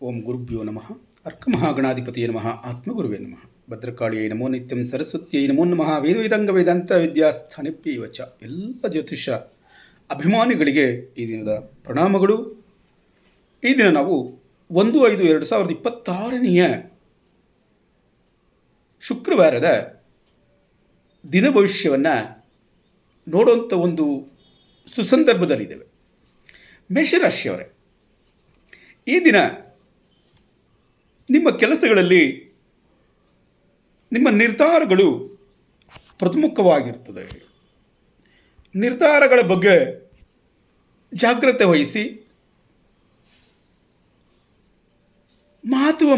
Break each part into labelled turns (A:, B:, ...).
A: ಓಂ ಗುರುಭ್ಯೋ ನಮಃ ಅರ್ಕಮಹಾಗಣಾಧಿಪತಿಯೇ ನಮಃ ಆತ್ಮಗುರುವೇ ನಮಃ ಭದ್ರಕಾಳಿಯೈ ನಮೋ ನಿತ್ಯಂ ಸರಸ್ವತಿಯೈ ನಮೋ ನಮಃ ವೇದವೇದಾಂಗ ವೇದಾಂತ ವಿದ್ಯಾಸ್ಥಾನಿಪ್ಯ ಚ ಎಲ್ಲ ಜ್ಯೋತಿಷ ಅಭಿಮಾನಿಗಳಿಗೆ ಈ ದಿನದ ಪ್ರಣಾಮಗಳು. ಈ ದಿನ ನಾವು 1/5/2026 ಶುಕ್ರವಾರದ ದಿನ ಭವಿಷ್ಯವನ್ನು ನೋಡುವಂಥ ಒಂದು ಸುಸಂದರ್ಭದಲ್ಲಿದ್ದೇವೆ. ಮೇಷರಾಶಿಯವರೇ, ಈ ದಿನ ನಿಮ್ಮ ಕೆಲಸಗಳಲ್ಲಿ ನಿಮ್ಮ ನಿರ್ಧಾರಗಳು ಪ್ರಮುಖವಾಗಿರ್ತದೆ. ನಿರ್ಧಾರಗಳ ಬಗ್ಗೆ ಜಾಗ್ರತೆ ವಹಿಸಿ ಮಾತಿನ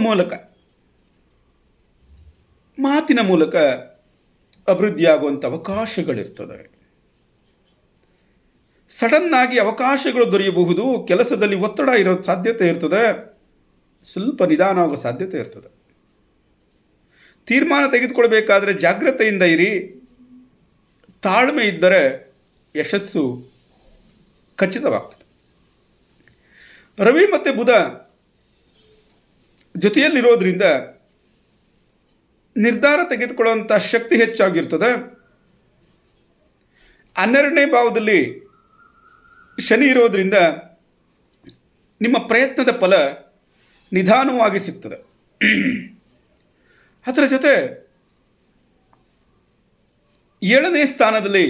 A: ಮೂಲಕ ಅಭಿವೃದ್ಧಿಯಾಗುವಂಥ ಅವಕಾಶಗಳಿರ್ತದೆ. ಸಡನ್ನಾಗಿ ಅವಕಾಶಗಳು ದೊರೆಯಬಹುದು. ಕೆಲಸದಲ್ಲಿ ಒತ್ತಡ ಇರೋ ಸಾಧ್ಯತೆ ಇರ್ತದೆ. ಸ್ವಲ್ಪ ನಿಧಾನ ಆಗೋ ಸಾಧ್ಯತೆ ಇರ್ತದೆ. ತೀರ್ಮಾನ ತೆಗೆದುಕೊಳ್ಬೇಕಾದ್ರೆ ಜಾಗ್ರತೆಯಿಂದ ಇರಿ. ತಾಳ್ಮೆ ಇದ್ದರೆ ಯಶಸ್ಸು ಖಚಿತವಾಗ್ತದೆ. ರವಿ ಮತ್ತು ಬುಧ ಜೊತೆಯಲ್ಲಿರೋದ್ರಿಂದ ನಿರ್ಧಾರ ತೆಗೆದುಕೊಳ್ಳುವಂಥ ಶಕ್ತಿ ಹೆಚ್ಚಾಗಿರ್ತದೆ. 12ನೇ ಭಾವದಲ್ಲಿ ಶನಿ ಇರೋದರಿಂದ ನಿಮ್ಮ ಪ್ರಯತ್ನದ ಫಲ ನಿಧಾನವಾಗಿ ಸಿಗ್ತದೆ. ಅದರ ಜೊತೆ 7ನೇ ಸ್ಥಾನದಲ್ಲಿ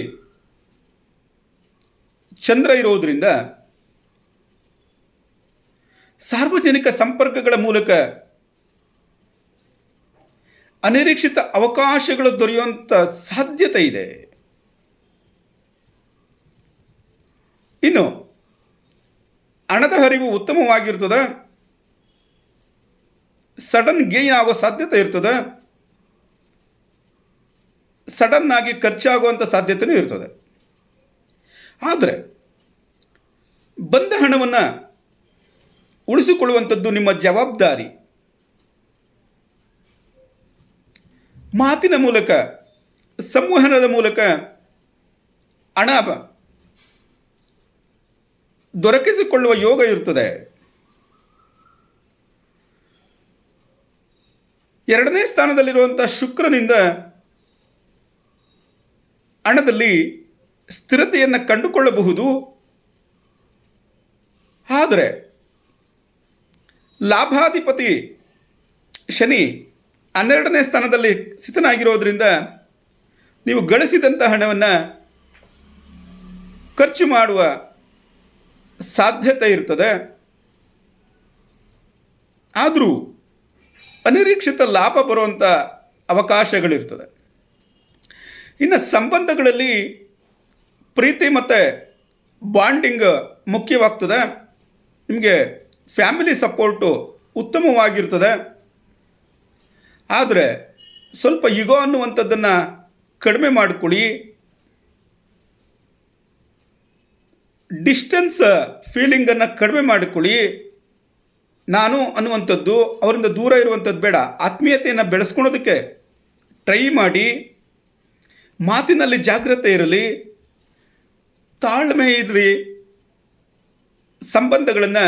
A: ಚಂದ್ರ ಇರೋದರಿಂದ ಸಾರ್ವಜನಿಕ ಸಂಪರ್ಕಗಳ ಮೂಲಕ ಅನಿರೀಕ್ಷಿತ ಅವಕಾಶಗಳು ದೊರೆಯುವಂಥ ಸಾಧ್ಯತೆ ಇದೆ. ಇನ್ನು ಹಣದ ಹರಿವು ಉತ್ತಮವಾಗಿರ್ತದೆ. ಸಡನ್ ಗೇನ್ ಆಗೋ ಸಾಧ್ಯತೆ ಇರ್ತದೆ. ಸಡನ್ ಆಗಿ ಖರ್ಚಾಗುವಂಥ ಸಾಧ್ಯತೆಯೂ ಇರ್ತದೆ. ಆದರೆ ಬಂದ ಹಣವನ್ನು ಉಳಿಸಿಕೊಳ್ಳುವಂಥದ್ದು ನಿಮ್ಮ ಜವಾಬ್ದಾರಿ. ಮಾತಿನ ಮೂಲಕ, ಸಂವಹನದ ಮೂಲಕ ಹಣ ದೊರಕಿಸಿಕೊಳ್ಳುವ ಯೋಗ ಇರ್ತದೆ. 2ನೇ ಸ್ಥಾನದಲ್ಲಿರುವಂಥ ಶುಕ್ರನಿಂದ ಹಣದಲ್ಲಿ ಸ್ಥಿರತೆಯನ್ನು ಕಂಡುಕೊಳ್ಳಬಹುದು. ಆದರೆ ಲಾಭಾಧಿಪತಿ ಶನಿ 12ನೇ ಸ್ಥಾನದಲ್ಲಿ ಸ್ಥಿತನಾಗಿರೋದ್ರಿಂದ ನೀವು ಗಳಿಸಿದಂಥ ಹಣವನ್ನು ಖರ್ಚು ಮಾಡುವ ಸಾಧ್ಯತೆ ಇರ್ತದೆ. ಆದರೂ ಅನಿರೀಕ್ಷಿತ ಲಾಭ ಬರುವಂಥ ಅವಕಾಶಗಳಿರ್ತದೆ. ಇನ್ನು ಸಂಬಂಧಗಳಲ್ಲಿ ಪ್ರೀತಿ ಮತ್ತು ಬಾಂಡಿಂಗ್ ಮುಖ್ಯವಾಗ್ತದೆ. ನಿಮಗೆ ಫ್ಯಾಮಿಲಿ ಸಪೋರ್ಟು ಉತ್ತಮವಾಗಿರ್ತದೆ. ಆದರೆ ಸ್ವಲ್ಪ ಇಗೋ ಅನ್ನುವಂಥದ್ದನ್ನು ಕಡಿಮೆ ಮಾಡಿಕೊಳ್ಳಿ. ಡಿಸ್ಟೆನ್ಸ್ ಫೀಲಿಂಗನ್ನು ಕಡಿಮೆ ಮಾಡಿಕೊಳ್ಳಿ. ನಾನು ಅನ್ನುವಂಥದ್ದು ಅವರಿಂದ ದೂರ ಇರುವಂಥದ್ದು ಬೇಡ. ಆತ್ಮೀಯತೆಯನ್ನು ಬೆಳೆಸ್ಕೊಳ್ಳೋದಕ್ಕೆ ಟ್ರೈ ಮಾಡಿ. ಮಾತಿನಲ್ಲಿ ಜಾಗ್ರತೆ ಇರಲಿ, ತಾಳ್ಮೆ ಇರಲಿ. ಸಂಬಂಧಗಳನ್ನು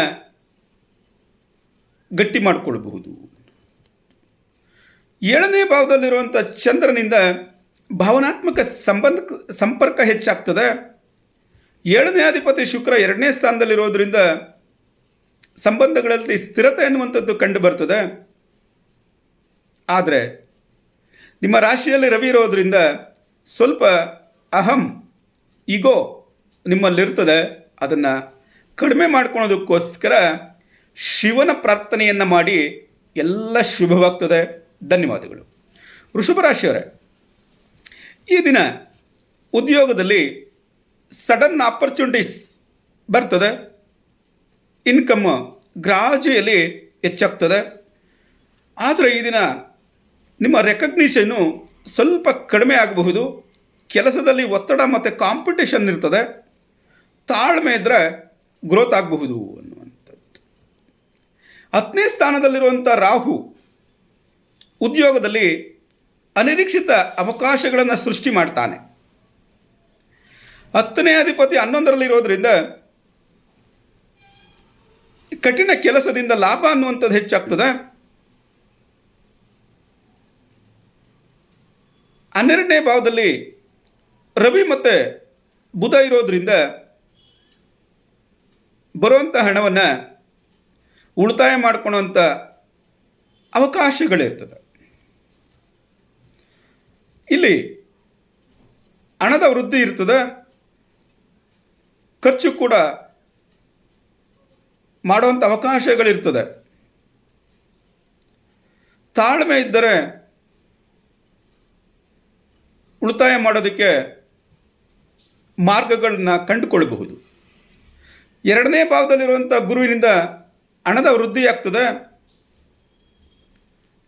A: ಗಟ್ಟಿ ಮಾಡಿಕೊಳ್ಳಬಹುದು. 7ನೇ ಭಾವದಲ್ಲಿರುವಂಥ ಚಂದ್ರನಿಂದ ಭಾವನಾತ್ಮಕ ಸಂಪರ್ಕ ಹೆಚ್ಚಾಗ್ತದೆ. 7ನೇ ಅಧಿಪತಿ ಶುಕ್ರ 2ನೇ ಸ್ಥಾನದಲ್ಲಿರೋದ್ರಿಂದ ಸಂಬಂಧಗಳಲ್ಲಿ ಸ್ಥಿರತೆ ಅನ್ನುವಂಥದ್ದು ಕಂಡು ಬರ್ತದೆ. ಆದರೆ ನಿಮ್ಮ ರಾಶಿಯಲ್ಲಿ ರವಿ ಇರೋದ್ರಿಂದ ಸ್ವಲ್ಪ ಅಹಂ, ಈಗೋ ನಿಮ್ಮಲ್ಲಿರ್ತದೆ. ಅದನ್ನು ಕಡಿಮೆ ಮಾಡ್ಕೊಳೋದಕ್ಕೋಸ್ಕರ ಶಿವನ ಪ್ರಾರ್ಥನೆಯನ್ನು ಮಾಡಿ. ಎಲ್ಲ ಶುಭವಾಗ್ತದೆ. ಧನ್ಯವಾದಗಳು. ವೃಷಭ ರಾಶಿಯವರೇ, ಈ ದಿನ ಉದ್ಯೋಗದಲ್ಲಿ ಸಡನ್ ಆಪರ್ಚುನಿಟೀಸ್ ಬರ್ತದೆ. ಇನ್ಕಮ್ ಗ್ರಾಜುಯಲಿ ಹೆಚ್ಚಾಗ್ತದೆ. ಆದರೆ ಈ ದಿನ ನಿಮ್ಮ ರೆಕಗ್ನಿಷನ್ನು ಸ್ವಲ್ಪ ಕಡಿಮೆ ಆಗಬಹುದು. ಕೆಲಸದಲ್ಲಿ ಒತ್ತಡ ಮತ್ತು ಕಾಂಪಿಟೇಷನ್ ಇರ್ತದೆ. ತಾಳ್ಮೆ ಇದ್ದರೆ ಗ್ರೋತ್ ಆಗಬಹುದು ಅನ್ನುವಂಥದ್ದು. 10ನೇ ಸ್ಥಾನದಲ್ಲಿರುವಂಥ ರಾಹು ಉದ್ಯೋಗದಲ್ಲಿ ಅನಿರೀಕ್ಷಿತ ಅವಕಾಶಗಳನ್ನು ಸೃಷ್ಟಿ ಮಾಡ್ತಾನೆ. 10ನೇ ಅಧಿಪತಿ 11ರಲ್ಲಿರೋದ್ರಿಂದ ಕಠಿಣ ಕೆಲಸದಿಂದ ಲಾಭ ಅನ್ನುವಂಥದ್ದು ಹೆಚ್ಚಾಗ್ತದೆ. 12ನೇ ಭಾವದಲ್ಲಿ ರವಿ ಮತ್ತು ಬುಧ ಇರೋದ್ರಿಂದ ಬರುವಂಥ ಹಣವನ್ನು ಉಳಿತಾಯ ಮಾಡ್ಕೊಳ್ಳೋಂಥ ಅವಕಾಶಗಳಿರ್ತದೆ. ಇಲ್ಲಿ ಹಣದ ವೃದ್ಧಿ ಇರ್ತದೆ, ಖರ್ಚು ಕೂಡ ಮಾಡುವಂಥ ಅವಕಾಶಗಳಿರ್ತದೆ. ತಾಳ್ಮೆ ಇದ್ದರೆ ಉಳಿತಾಯ ಮಾಡೋದಕ್ಕೆ ಮಾರ್ಗಗಳನ್ನ ಕಂಡುಕೊಳ್ಳಬಹುದು. 2ನೇ ಭಾವದಲ್ಲಿರುವಂಥ ಗುರುವಿನಿಂದ ಹಣದ ವೃದ್ಧಿ ಆಗ್ತದೆ.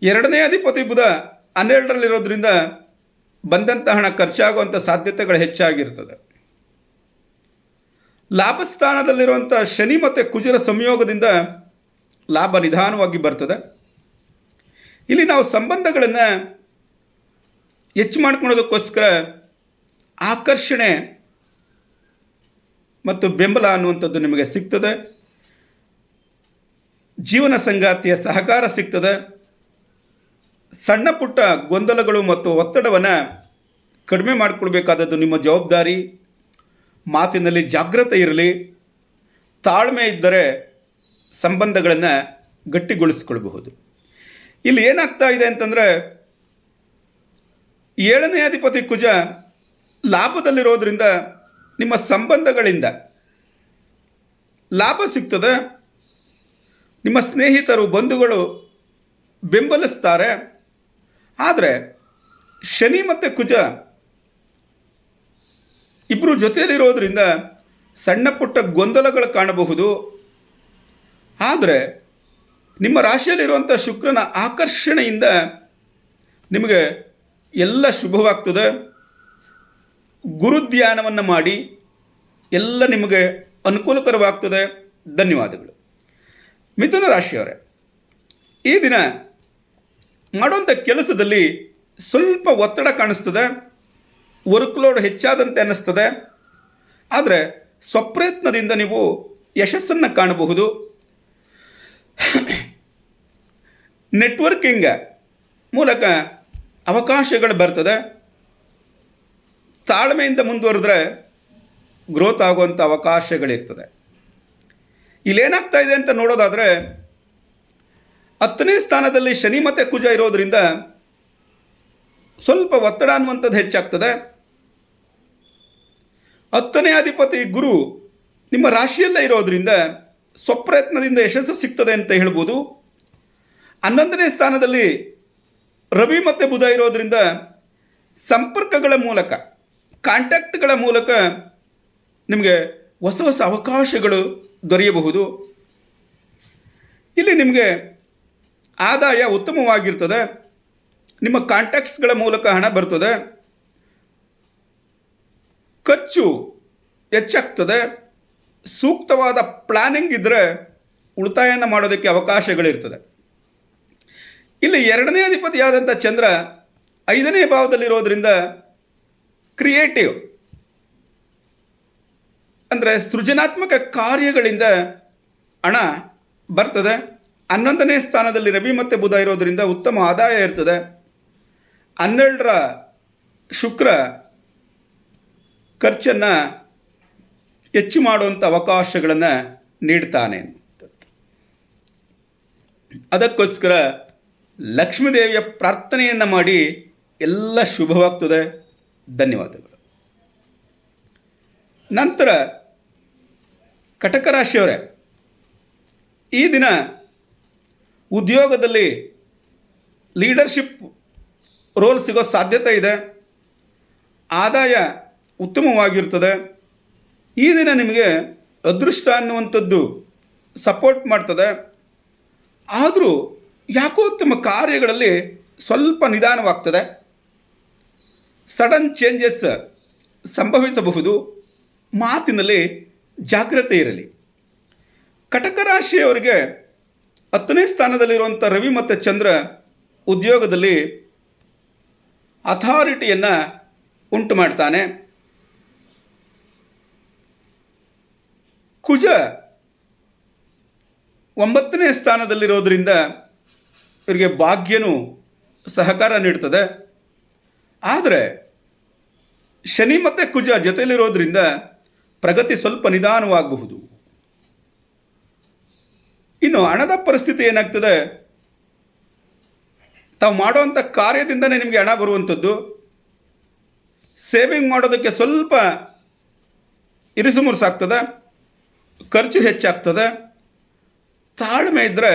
A: 2ನೇ ಅಧಿಪತಿ ಬುಧ 12ರಲ್ಲಿರೋದ್ರಿಂದ ಬಂದಂಥ ಹಣ ಖರ್ಚಾಗುವಂಥ ಸಾಧ್ಯತೆಗಳು ಹೆಚ್ಚಾಗಿರ್ತದೆ. ಲಾಭಸ್ಥಾನದಲ್ಲಿರುವಂಥ ಶನಿ ಮತ್ತು ಕುಜರ ಸಂಯೋಗದಿಂದ ಲಾಭ ನಿಧಾನವಾಗಿ ಬರ್ತದೆ. ಇಲ್ಲಿ ನಾವು ಸಂಬಂಧಗಳನ್ನು ಹೆಚ್ಚು ಮಾಡ್ಕೊಳ್ಳೋದಕ್ಕೋಸ್ಕರ ಆಕರ್ಷಣೆ ಮತ್ತು ಬೆಂಬಲ ಅನ್ನುವಂಥದ್ದು ನಿಮಗೆ ಸಿಗ್ತದೆ. ಜೀವನ ಸಂಗಾತಿಯ ಸಹಕಾರ ಸಿಗ್ತದೆ. ಸಣ್ಣ ಪುಟ್ಟ ಗೊಂದಲಗಳು ಮತ್ತು ಒತ್ತಡವನ್ನು ಕಡಿಮೆ ಮಾಡಿಕೊಳ್ಬೇಕಾದದ್ದು ನಿಮ್ಮ ಜವಾಬ್ದಾರಿ. ಮಾತಿನಲ್ಲಿ ಜಾಗ್ರತೆ ಇರಲಿ. ತಾಳ್ಮೆ ಇದ್ದರೆ ಸಂಬಂಧಗಳನ್ನು ಗಟ್ಟಿಗೊಳಿಸ್ಕೊಳ್ಬಹುದು. ಇಲ್ಲಿ ಏನಾಗ್ತಾ ಇದೆ ಅಂತಂದರೆ 7ನೇ ಅಧಿಪತಿ ಕುಜ ಲಾಭದಲ್ಲಿರೋದ್ರಿಂದ ನಿಮ್ಮ ಸಂಬಂಧಗಳಿಂದ ಲಾಭ ಸಿಗ್ತದೆ. ನಿಮ್ಮ ಸ್ನೇಹಿತರು ಬಂಧುಗಳು ಬೆಂಬಲಿಸ್ತಾರೆ. ಆದರೆ ಶನಿ ಮತ್ತು ಕುಜ ಇಬ್ಬರು ಜೊತೆಯಲ್ಲಿರೋದ್ರಿಂದ ಸಣ್ಣ ಪುಟ್ಟ ಗೊಂದಲಗಳು ಕಾಣಬಹುದು. ಆದರೆ ನಿಮ್ಮ ರಾಶಿಯಲ್ಲಿರುವಂಥ ಶುಕ್ರನ ಆಕರ್ಷಣೆಯಿಂದ ನಿಮಗೆ ಎಲ್ಲ ಶುಭವಾಗ್ತದೆ. ಗುರುಧ್ಯಾನವನ್ನು ಮಾಡಿ ಎಲ್ಲ ನಿಮಗೆ ಅನುಕೂಲಕರವಾಗ್ತದೆ. ಧನ್ಯವಾದಗಳು. ಮಿಥುನ ರಾಶಿಯವರೇ, ಈ ದಿನ ಮಾಡುವಂಥ ಕೆಲಸದಲ್ಲಿ ಸ್ವಲ್ಪ ಒತ್ತಡ ಕಾಣಿಸ್ತದೆ. ವರ್ಕ್ ಲೋಡ್ ಹೆಚ್ಚಾದಂತೆ ಅನ್ನಿಸ್ತದೆ. ಆದರೆ ಸ್ವಪ್ರಯತ್ನದಿಂದ ನೀವು ಯಶಸ್ಸನ್ನು ಕಾಣಬಹುದು. ನೆಟ್ವರ್ಕಿಂಗ್ ಮೂಲಕ ಅವಕಾಶಗಳು ಬರ್ತದೆ. ತಾಳ್ಮೆಯಿಂದ ಮುಂದುವರೆದ್ರೆ ಗ್ರೋತ್ ಆಗುವಂಥ ಅವಕಾಶಗಳಿರ್ತದೆ. ಇಲ್ಲೇನಾಗ್ತಾ ಇದೆ ಅಂತ ನೋಡೋದಾದರೆ 10ನೇ ಸ್ಥಾನದಲ್ಲಿ ಶನಿ ಮತ್ತು ಕುಜ ಇರೋದರಿಂದ ಸ್ವಲ್ಪ ಒತ್ತಡ ಅನ್ನುವಂಥದ್ದು ಹೆಚ್ಚಾಗ್ತದೆ. 10ನೇ ಅಧಿಪತಿ ಗುರು ನಿಮ್ಮ ರಾಶಿಯಲ್ಲೇ ಇರೋದರಿಂದ ಸ್ವಪ್ರಯತ್ನದಿಂದ ಯಶಸ್ಸು ಸಿಗ್ತದೆ ಅಂತ ಹೇಳ್ಬೋದು. 11ನೇ ಸ್ಥಾನದಲ್ಲಿ ರವಿ ಮತ್ತು ಬುಧ ಇರೋದರಿಂದ ಸಂಪರ್ಕಗಳ ಮೂಲಕ, ಕಾಂಟ್ಯಾಕ್ಟ್ಗಳ ಮೂಲಕ ನಿಮಗೆ ಹೊಸ ಹೊಸ ಅವಕಾಶಗಳು ದೊರೆಯಬಹುದು. ಇಲ್ಲಿ ನಿಮಗೆ ಆದಾಯ ಉತ್ತಮವಾಗಿರ್ತದೆ. ನಿಮ್ಮ ಕಾಂಟ್ಯಾಕ್ಟ್ಸ್ಗಳ ಮೂಲಕ ಹಣ ಬರ್ತದೆ. ಖರ್ಚು ಹೆಚ್ಚಾಗ್ತದೆ. ಸೂಕ್ತವಾದ ಪ್ಲಾನಿಂಗ್ ಇದ್ದರೆ ಉಳಿತಾಯನ ಮಾಡೋದಕ್ಕೆ ಅವಕಾಶಗಳಿರ್ತದೆ. ಇಲ್ಲಿ 2ನೇ ಅಧಿಪತಿಯಾದಂಥ ಚಂದ್ರ 5ನೇ ಭಾವದಲ್ಲಿರೋದ್ರಿಂದ ಕ್ರಿಯೇಟಿವ್ ಅಂದರೆ ಸೃಜನಾತ್ಮಕ ಕಾರ್ಯಗಳಿಂದ ಹಣ ಬರ್ತದೆ. 11ನೇ ಸ್ಥಾನದಲ್ಲಿ ರವಿ ಮತ್ತು ಬುಧ ಇರೋದರಿಂದ ಉತ್ತಮ ಆದಾಯ ಇರ್ತದೆ. 12ರ ಶುಕ್ರ ಖರ್ಚನ್ನು ಹೆಚ್ಚು ಮಾಡುವಂಥ ಅವಕಾಶಗಳನ್ನು ನೀಡ್ತಾನೆ. ಅದಕ್ಕೋಸ್ಕರ ಲಕ್ಷ್ಮೀದೇವಿಯ ಪ್ರಾರ್ಥನೆಯನ್ನು ಮಾಡಿ ಎಲ್ಲ ಶುಭವಾಗ್ತದೆ. ಧನ್ಯವಾದಗಳು. ನಂತರ ಕಟಕ ರಾಶಿಯವರೇ, ಈ ದಿನ ಉದ್ಯೋಗದಲ್ಲಿ ಲೀಡರ್ಶಿಪ್ ರೋಲ್ ಸಿಗೋ ಸಾಧ್ಯತೆ ಇದೆ. ಆದಾಯ ಉತ್ತಮವಾಗಿರ್ತದೆ. ಈ ದಿನ ನಿಮಗೆ ಅದೃಷ್ಟ ಅನ್ನುವಂಥದ್ದು ಸಪೋರ್ಟ್ ಮಾಡ್ತದೆ. ಆದರೂ ಯಾಕೋ ತಮ್ಮ ಕಾರ್ಯಗಳಲ್ಲಿ ಸ್ವಲ್ಪ ನಿಧಾನವಾಗ್ತದೆ. ಸಡನ್ ಚೇಂಜಸ್ ಸಂಭವಿಸಬಹುದು. ಮಾತಿನಲ್ಲಿ ಜಾಗ್ರತೆ ಇರಲಿ. ಕಟಕ ರಾಶಿಯವರಿಗೆ 10ನೇ ಸ್ಥಾನದಲ್ಲಿರುವಂಥ ರವಿ ಮತ್ತು ಚಂದ್ರ ಉದ್ಯೋಗದಲ್ಲಿ ಅಥಾರಿಟಿಯನ್ನು ಉಂಟು ಮಾಡ್ತಾನೆ. ಕುಜ 9ನೇ ಸ್ಥಾನದಲ್ಲಿರೋದರಿಂದ ಇವರಿಗೆ ಭಾಗ್ಯನೂ ಸಹಕಾರ ನೀಡ್ತದೆ. ಆದರೆ ಶನಿ ಮತ್ತು ಕುಜ ಜೊತೆಯಲ್ಲಿರೋದ್ರಿಂದ ಪ್ರಗತಿ ಸ್ವಲ್ಪ ನಿಧಾನವಾಗಬಹುದು. ಇನ್ನು ಹಣದ ಪರಿಸ್ಥಿತಿ ಏನಾಗ್ತದೆ, ತಾವು ಮಾಡುವಂಥ ಕಾರ್ಯದಿಂದನೇ ನಿಮಗೆ ಹಣ ಬರುವಂಥದ್ದು. ಸೇವಿಂಗ್ ಮಾಡೋದಕ್ಕೆ ಸ್ವಲ್ಪ ಇರಿಸುಮುರುಸಾಗ್ತದೆ, ಖರ್ಚು ಹೆಚ್ಚಾಗ್ತದೆ. ತಾಳ್ಮೆ ಇದ್ದರೆ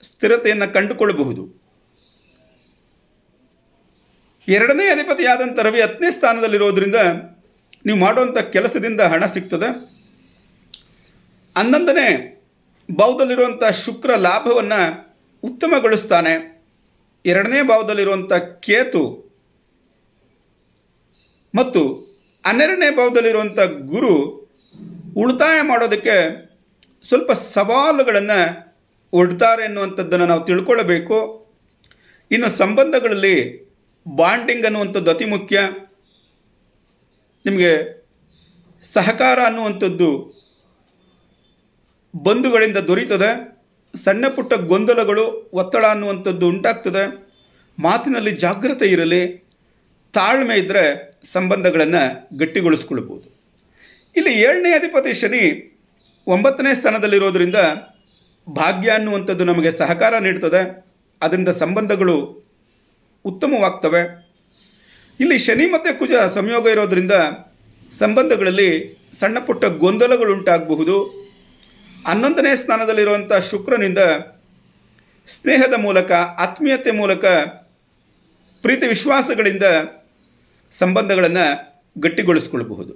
A: ಸ್ಥಿರತೆಯನ್ನು ಕಂಡುಕೊಳ್ಳಬಹುದು. 2ನೇ ಅಧಿಪತಿಯಾದಂಥ ರವಿ 10ನೇ ಸ್ಥಾನದಲ್ಲಿರೋದ್ರಿಂದ ನೀವು ಮಾಡುವಂಥ ಕೆಲಸದಿಂದ ಹಣ ಸಿಗ್ತದೆ. 11ನೇ ಭಾವದಲ್ಲಿರುವಂಥ ಶುಕ್ರ ಲಾಭವನ್ನು ಉತ್ತಮಗೊಳಿಸ್ತಾನೆ. 2ನೇ ಭಾವದಲ್ಲಿರುವಂಥ ಕೇತು ಮತ್ತು 12ನೇ ಭಾವದಲ್ಲಿರುವಂಥ ಗುರು ಉಳಿತಾಯ ಮಾಡೋದಕ್ಕೆ ಸ್ವಲ್ಪ ಸವಾಲುಗಳನ್ನು ಒಡ್ತಾರೆ ಎನ್ನುವಂಥದ್ದನ್ನು ನಾವು ತಿಳ್ಕೊಳ್ಳಬೇಕು. ಇನ್ನು ಸಂಬಂಧಗಳಲ್ಲಿ ಬಾಂಡಿಂಗ್ ಅನ್ನುವಂಥದ್ದು ಅತಿ ಮುಖ್ಯ. ನಿಮಗೆ ಸಹಕಾರ ಅನ್ನುವಂಥದ್ದು ಬಂಧುಗಳಿಂದ ದೊರೀತದೆ. ಸಣ್ಣ ಪುಟ್ಟ ಗೊಂದಲಗಳು, ಒತ್ತಡ ಅನ್ನುವಂಥದ್ದು ಉಂಟಾಗ್ತದೆ. ಮಾತಿನಲ್ಲಿ ಜಾಗ್ರತೆ ಇರಲಿ, ತಾಳ್ಮೆ ಇದ್ದರೆ ಸಂಬಂಧಗಳನ್ನು ಗಟ್ಟಿಗೊಳಿಸ್ಕೊಳ್ಬೋದು. ಇಲ್ಲಿ 7ನೇ ಅಧಿಪತಿ ಶನಿ 9ನೇ ಸ್ಥಾನದಲ್ಲಿರೋದರಿಂದ ಭಾಗ್ಯ ಅನ್ನುವಂಥದ್ದು ನಮಗೆ ಸಹಕಾರ ನೀಡ್ತದೆ. ಅದರಿಂದ ಸಂಬಂಧಗಳು ಉತ್ತಮವಾಗ್ತವೆ. ಇಲ್ಲಿ ಶನಿ ಮತ್ತು ಕುಜ ಸಂಯೋಗ ಇರೋದರಿಂದ ಸಂಬಂಧಗಳಲ್ಲಿ ಸಣ್ಣ ಪುಟ್ಟ ಗೊಂದಲಗಳು ಉಂಟಾಗಬಹುದು. 11ನೇ ಸ್ಥಾನದಲ್ಲಿರುವಂಥ ಶುಕ್ರನಿಂದ ಸ್ನೇಹದ ಮೂಲಕ, ಆತ್ಮೀಯತೆ ಮೂಲಕ, ಪ್ರೀತಿ ವಿಶ್ವಾಸಗಳಿಂದ ಸಂಬಂಧಗಳನ್ನು ಗಟ್ಟಿಗೊಳಿಸ್ಕೊಳ್ಬಹುದು.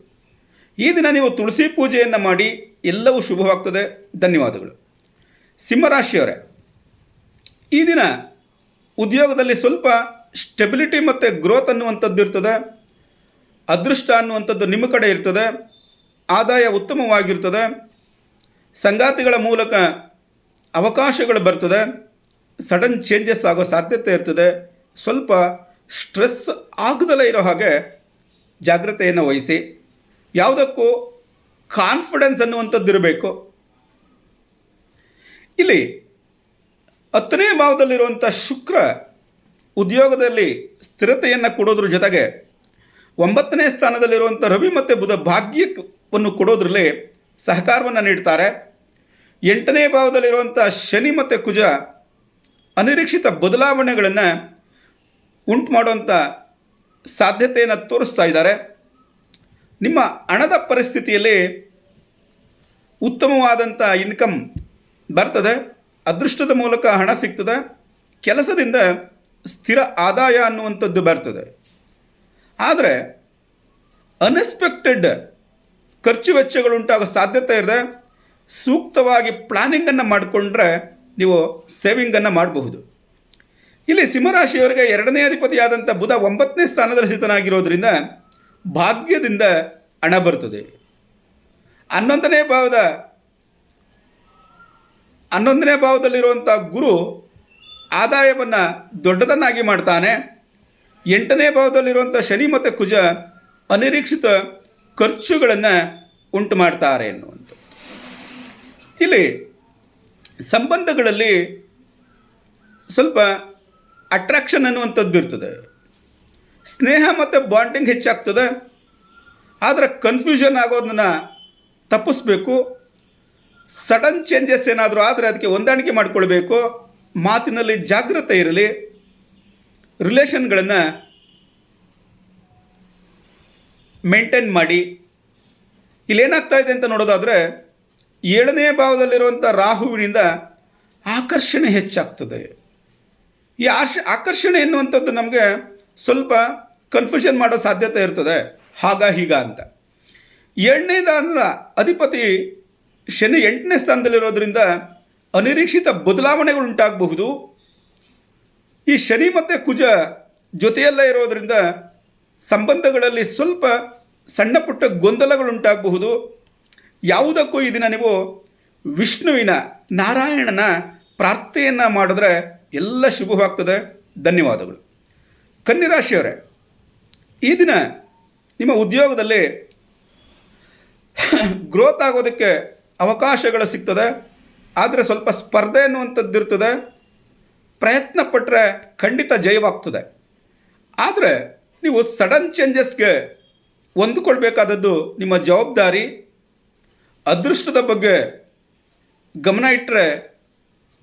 A: ಈ ದಿನ ನೀವು ತುಳಸಿ ಪೂಜೆಯನ್ನು ಮಾಡಿ ಎಲ್ಲವೂ ಶುಭವಾಗ್ತದೆ. ಧನ್ಯವಾದಗಳು. ಸಿಂಹರಾಶಿಯವರೇ, ಈ ದಿನ ಉದ್ಯೋಗದಲ್ಲಿ ಸ್ವಲ್ಪ ಸ್ಟೆಬಿಲಿಟಿ ಮತ್ತು ಗ್ರೋತ್ ಅನ್ನುವಂಥದ್ದು ಇರ್ತದೆ. ಅದೃಷ್ಟ ಅನ್ನುವಂಥದ್ದು ನಿಮ್ಮ ಕಡೆ ಇರ್ತದೆ. ಆದಾಯ ಉತ್ತಮವಾಗಿರ್ತದೆ. ಸಂಗಾತಿಗಳ ಮೂಲಕ ಅವಕಾಶಗಳು ಬರ್ತದೆ. ಸಡನ್ ಚೇಂಜಸ್ ಆಗೋ ಸಾಧ್ಯತೆ ಇರ್ತದೆ. ಸ್ವಲ್ಪ ಸ್ಟ್ರೆಸ್ ಆಗದಲ್ಲೇ ಇರೋ ಹಾಗೆ ಜಾಗ್ರತೆಯನ್ನು ವಹಿಸಿ. ಯಾವುದಕ್ಕೂ ಕಾನ್ಫಿಡೆನ್ಸ್ ಅನ್ನುವಂಥದ್ದು ಇರಬೇಕು. ಇಲ್ಲಿ 10ನೇ ಭಾವದಲ್ಲಿರುವಂಥ ಶುಕ್ರ ಉದ್ಯೋಗದಲ್ಲಿ ಸ್ಥಿರತೆಯನ್ನು ಕೊಡೋದ್ರ ಜೊತೆಗೆ 9ನೇ ಸ್ಥಾನದಲ್ಲಿರುವಂಥ ರವಿ ಮತ್ತು ಬುಧ ಭಾಗ್ಯವನ್ನು ಕೊಡೋದ್ರಲ್ಲಿ ಸಹಕಾರವನ್ನು ನೀಡ್ತಾರೆ. 8ನೇ ಭಾವದಲ್ಲಿರುವಂಥ ಶನಿ ಮತ್ತು ಕುಜ ಅನಿರೀಕ್ಷಿತ ಬದಲಾವಣೆಗಳನ್ನು ಉಂಟು ಮಾಡುವಂಥ ಸಾಧ್ಯತೆಯನ್ನು ತೋರಿಸ್ತಾ ಇದ್ದಾರೆ. ನಿಮ್ಮ ಹಣದ ಪರಿಸ್ಥಿತಿಯಲ್ಲಿ ಉತ್ತಮವಾದಂಥ ಇನ್ಕಮ್ ಬರ್ತದೆ. ಅದೃಷ್ಟದ ಮೂಲಕ ಹಣ ಸಿಗ್ತದೆ. ಕೆಲಸದಿಂದ ಸ್ಥಿರ ಆದಾಯ ಅನ್ನುವಂಥದ್ದು ಬರ್ತದೆ. ಆದರೆ ಅನ್ಎಕ್ಸ್ಪೆಕ್ಟೆಡ್ ಖರ್ಚು ವೆಚ್ಚಗಳುಂಟಾಗೋ ಸಾಧ್ಯತೆ ಇದೆ. ಸೂಕ್ತವಾಗಿ ಪ್ಲಾನಿಂಗನ್ನು ಮಾಡಿಕೊಂಡ್ರೆ ನೀವು ಸೇವಿಂಗನ್ನು ಮಾಡಬಹುದು. ಇಲ್ಲಿ ಸಿಂಹರಾಶಿಯವರಿಗೆ 2ನೇ ಅಧಿಪತಿಯಾದಂಥ ಬುಧ 9ನೇ ಸ್ಥಾನದಲ್ಲಿ ಸ್ಥಿತನಾಗಿರೋದ್ರಿಂದ ಭಾಗ್ಯದಿಂದ ಹಣ ಬರ್ತದೆ. 11ನೇ ಭಾವದಲ್ಲಿರುವಂಥ ಗುರು ಆದಾಯವನ್ನು ದೊಡ್ಡದನ್ನಾಗಿ ಮಾಡ್ತಾನೆ. 8ನೇ ಭಾವದಲ್ಲಿರುವಂಥ ಶನಿ ಮತ್ತು ಕುಜ ಅನಿರೀಕ್ಷಿತ ಖರ್ಚುಗಳನ್ನು ಉಂಟು ಮಾಡ್ತಾರೆ ಎನ್ನುವಂಥದ್ದು. ಇಲ್ಲಿ ಸಂಬಂಧಗಳಲ್ಲಿ ಸ್ವಲ್ಪ ಅಟ್ರಾಕ್ಷನ್ ಅನ್ನುವಂಥದ್ದು ಇರ್ತದೆ. ಸ್ನೇಹ ಮತ್ತು ಬಾಂಡಿಂಗ್ ಹೆಚ್ಚಾಗ್ತದೆ. ಆದರೆ ಕನ್ಫ್ಯೂಷನ್ ಆಗೋದನ್ನು ತಪ್ಪಿಸ್ಬೇಕು. ಸಡನ್ ಚೇಂಜಸ್ ಏನಾದರೂ ಆದರೆ ಅದಕ್ಕೆ ಹೊಂದಾಣಿಕೆ ಮಾಡಿಕೊಳ್ಬೇಕು. ಮಾತಿನಲ್ಲಿ ಜಾಗ್ರತೆ ಇರಲಿ. ರಿಲೇಷನ್ಗಳನ್ನು ಮೇಂಟೈನ್ ಮಾಡಿ. ಇಲ್ಲೇನಾಗ್ತಾ ಇದೆ ಅಂತ ನೋಡೋದಾದರೆ 7ನೇ ಭಾವದಲ್ಲಿರುವಂಥ ರಾಹುವಿನಿಂದ ಆಕರ್ಷಣೆ ಹೆಚ್ಚಾಗ್ತದೆ. ಈ ಆಕರ್ಷಣೆ ಎನ್ನುವಂಥದ್ದು ನಮಗೆ ಸ್ವಲ್ಪ ಕನ್ಫ್ಯೂಷನ್ ಮಾಡೋ ಸಾಧ್ಯತೆ ಇರ್ತದೆ, ಹಾಗ ಹೀಗ ಅಂತ. 7ನೇದಾದ ಅಧಿಪತಿ ಶನಿ 8ನೇ ಸ್ಥಾನದಲ್ಲಿರೋದ್ರಿಂದ ಅನಿರೀಕ್ಷಿತ ಬದಲಾವಣೆಗಳು ಉಂಟಾಗಬಹುದು. ಈ ಶನಿ ಮತ್ತು ಕುಜ ಜೊತೆಯಲ್ಲೇ ಇರೋದರಿಂದ ಸಂಬಂಧಗಳಲ್ಲಿ ಸ್ವಲ್ಪ ಸಣ್ಣ ಪುಟ್ಟ ಗೊಂದಲಗಳುಂಟಾಗಬಹುದು. ಯಾವುದಕ್ಕೂ ಈ ದಿನ ನೀವು ವಿಷ್ಣುವಿನ, ನಾರಾಯಣನ ಪ್ರಾರ್ಥನೆಯನ್ನು ಮಾಡಿದ್ರೆ ಎಲ್ಲ ಶುಭವಾಗ್ತದೆ. ಧನ್ಯವಾದಗಳು. ಕನ್ಯರಾಶಿಯವರೇ, ಈ ದಿನ ನಿಮ್ಮ ಉದ್ಯೋಗದಲ್ಲಿ ಗ್ರೋತ್ ಆಗೋದಕ್ಕೆ ಅವಕಾಶಗಳು ಸಿಗ್ತದೆ. ಆದರೆ ಸ್ವಲ್ಪ ಸ್ಪರ್ಧೆ ಅನ್ನುವಂಥದ್ದು ಇರ್ತದೆ. ಪ್ರಯತ್ನ ಪಟ್ಟರೆ ಖಂಡಿತ ಜಯವಾಗ್ತದೆ. ಆದರೆ ನೀವು ಸಡನ್ ಚೇಂಜಸ್ಗೆ ಹೊಂದಿಕೊಳ್ಬೇಕಾದದ್ದು ನಿಮ್ಮ ಜವಾಬ್ದಾರಿ. ಅದೃಷ್ಟದ ಬಗ್ಗೆ ಗಮನ ಇಟ್ಟರೆ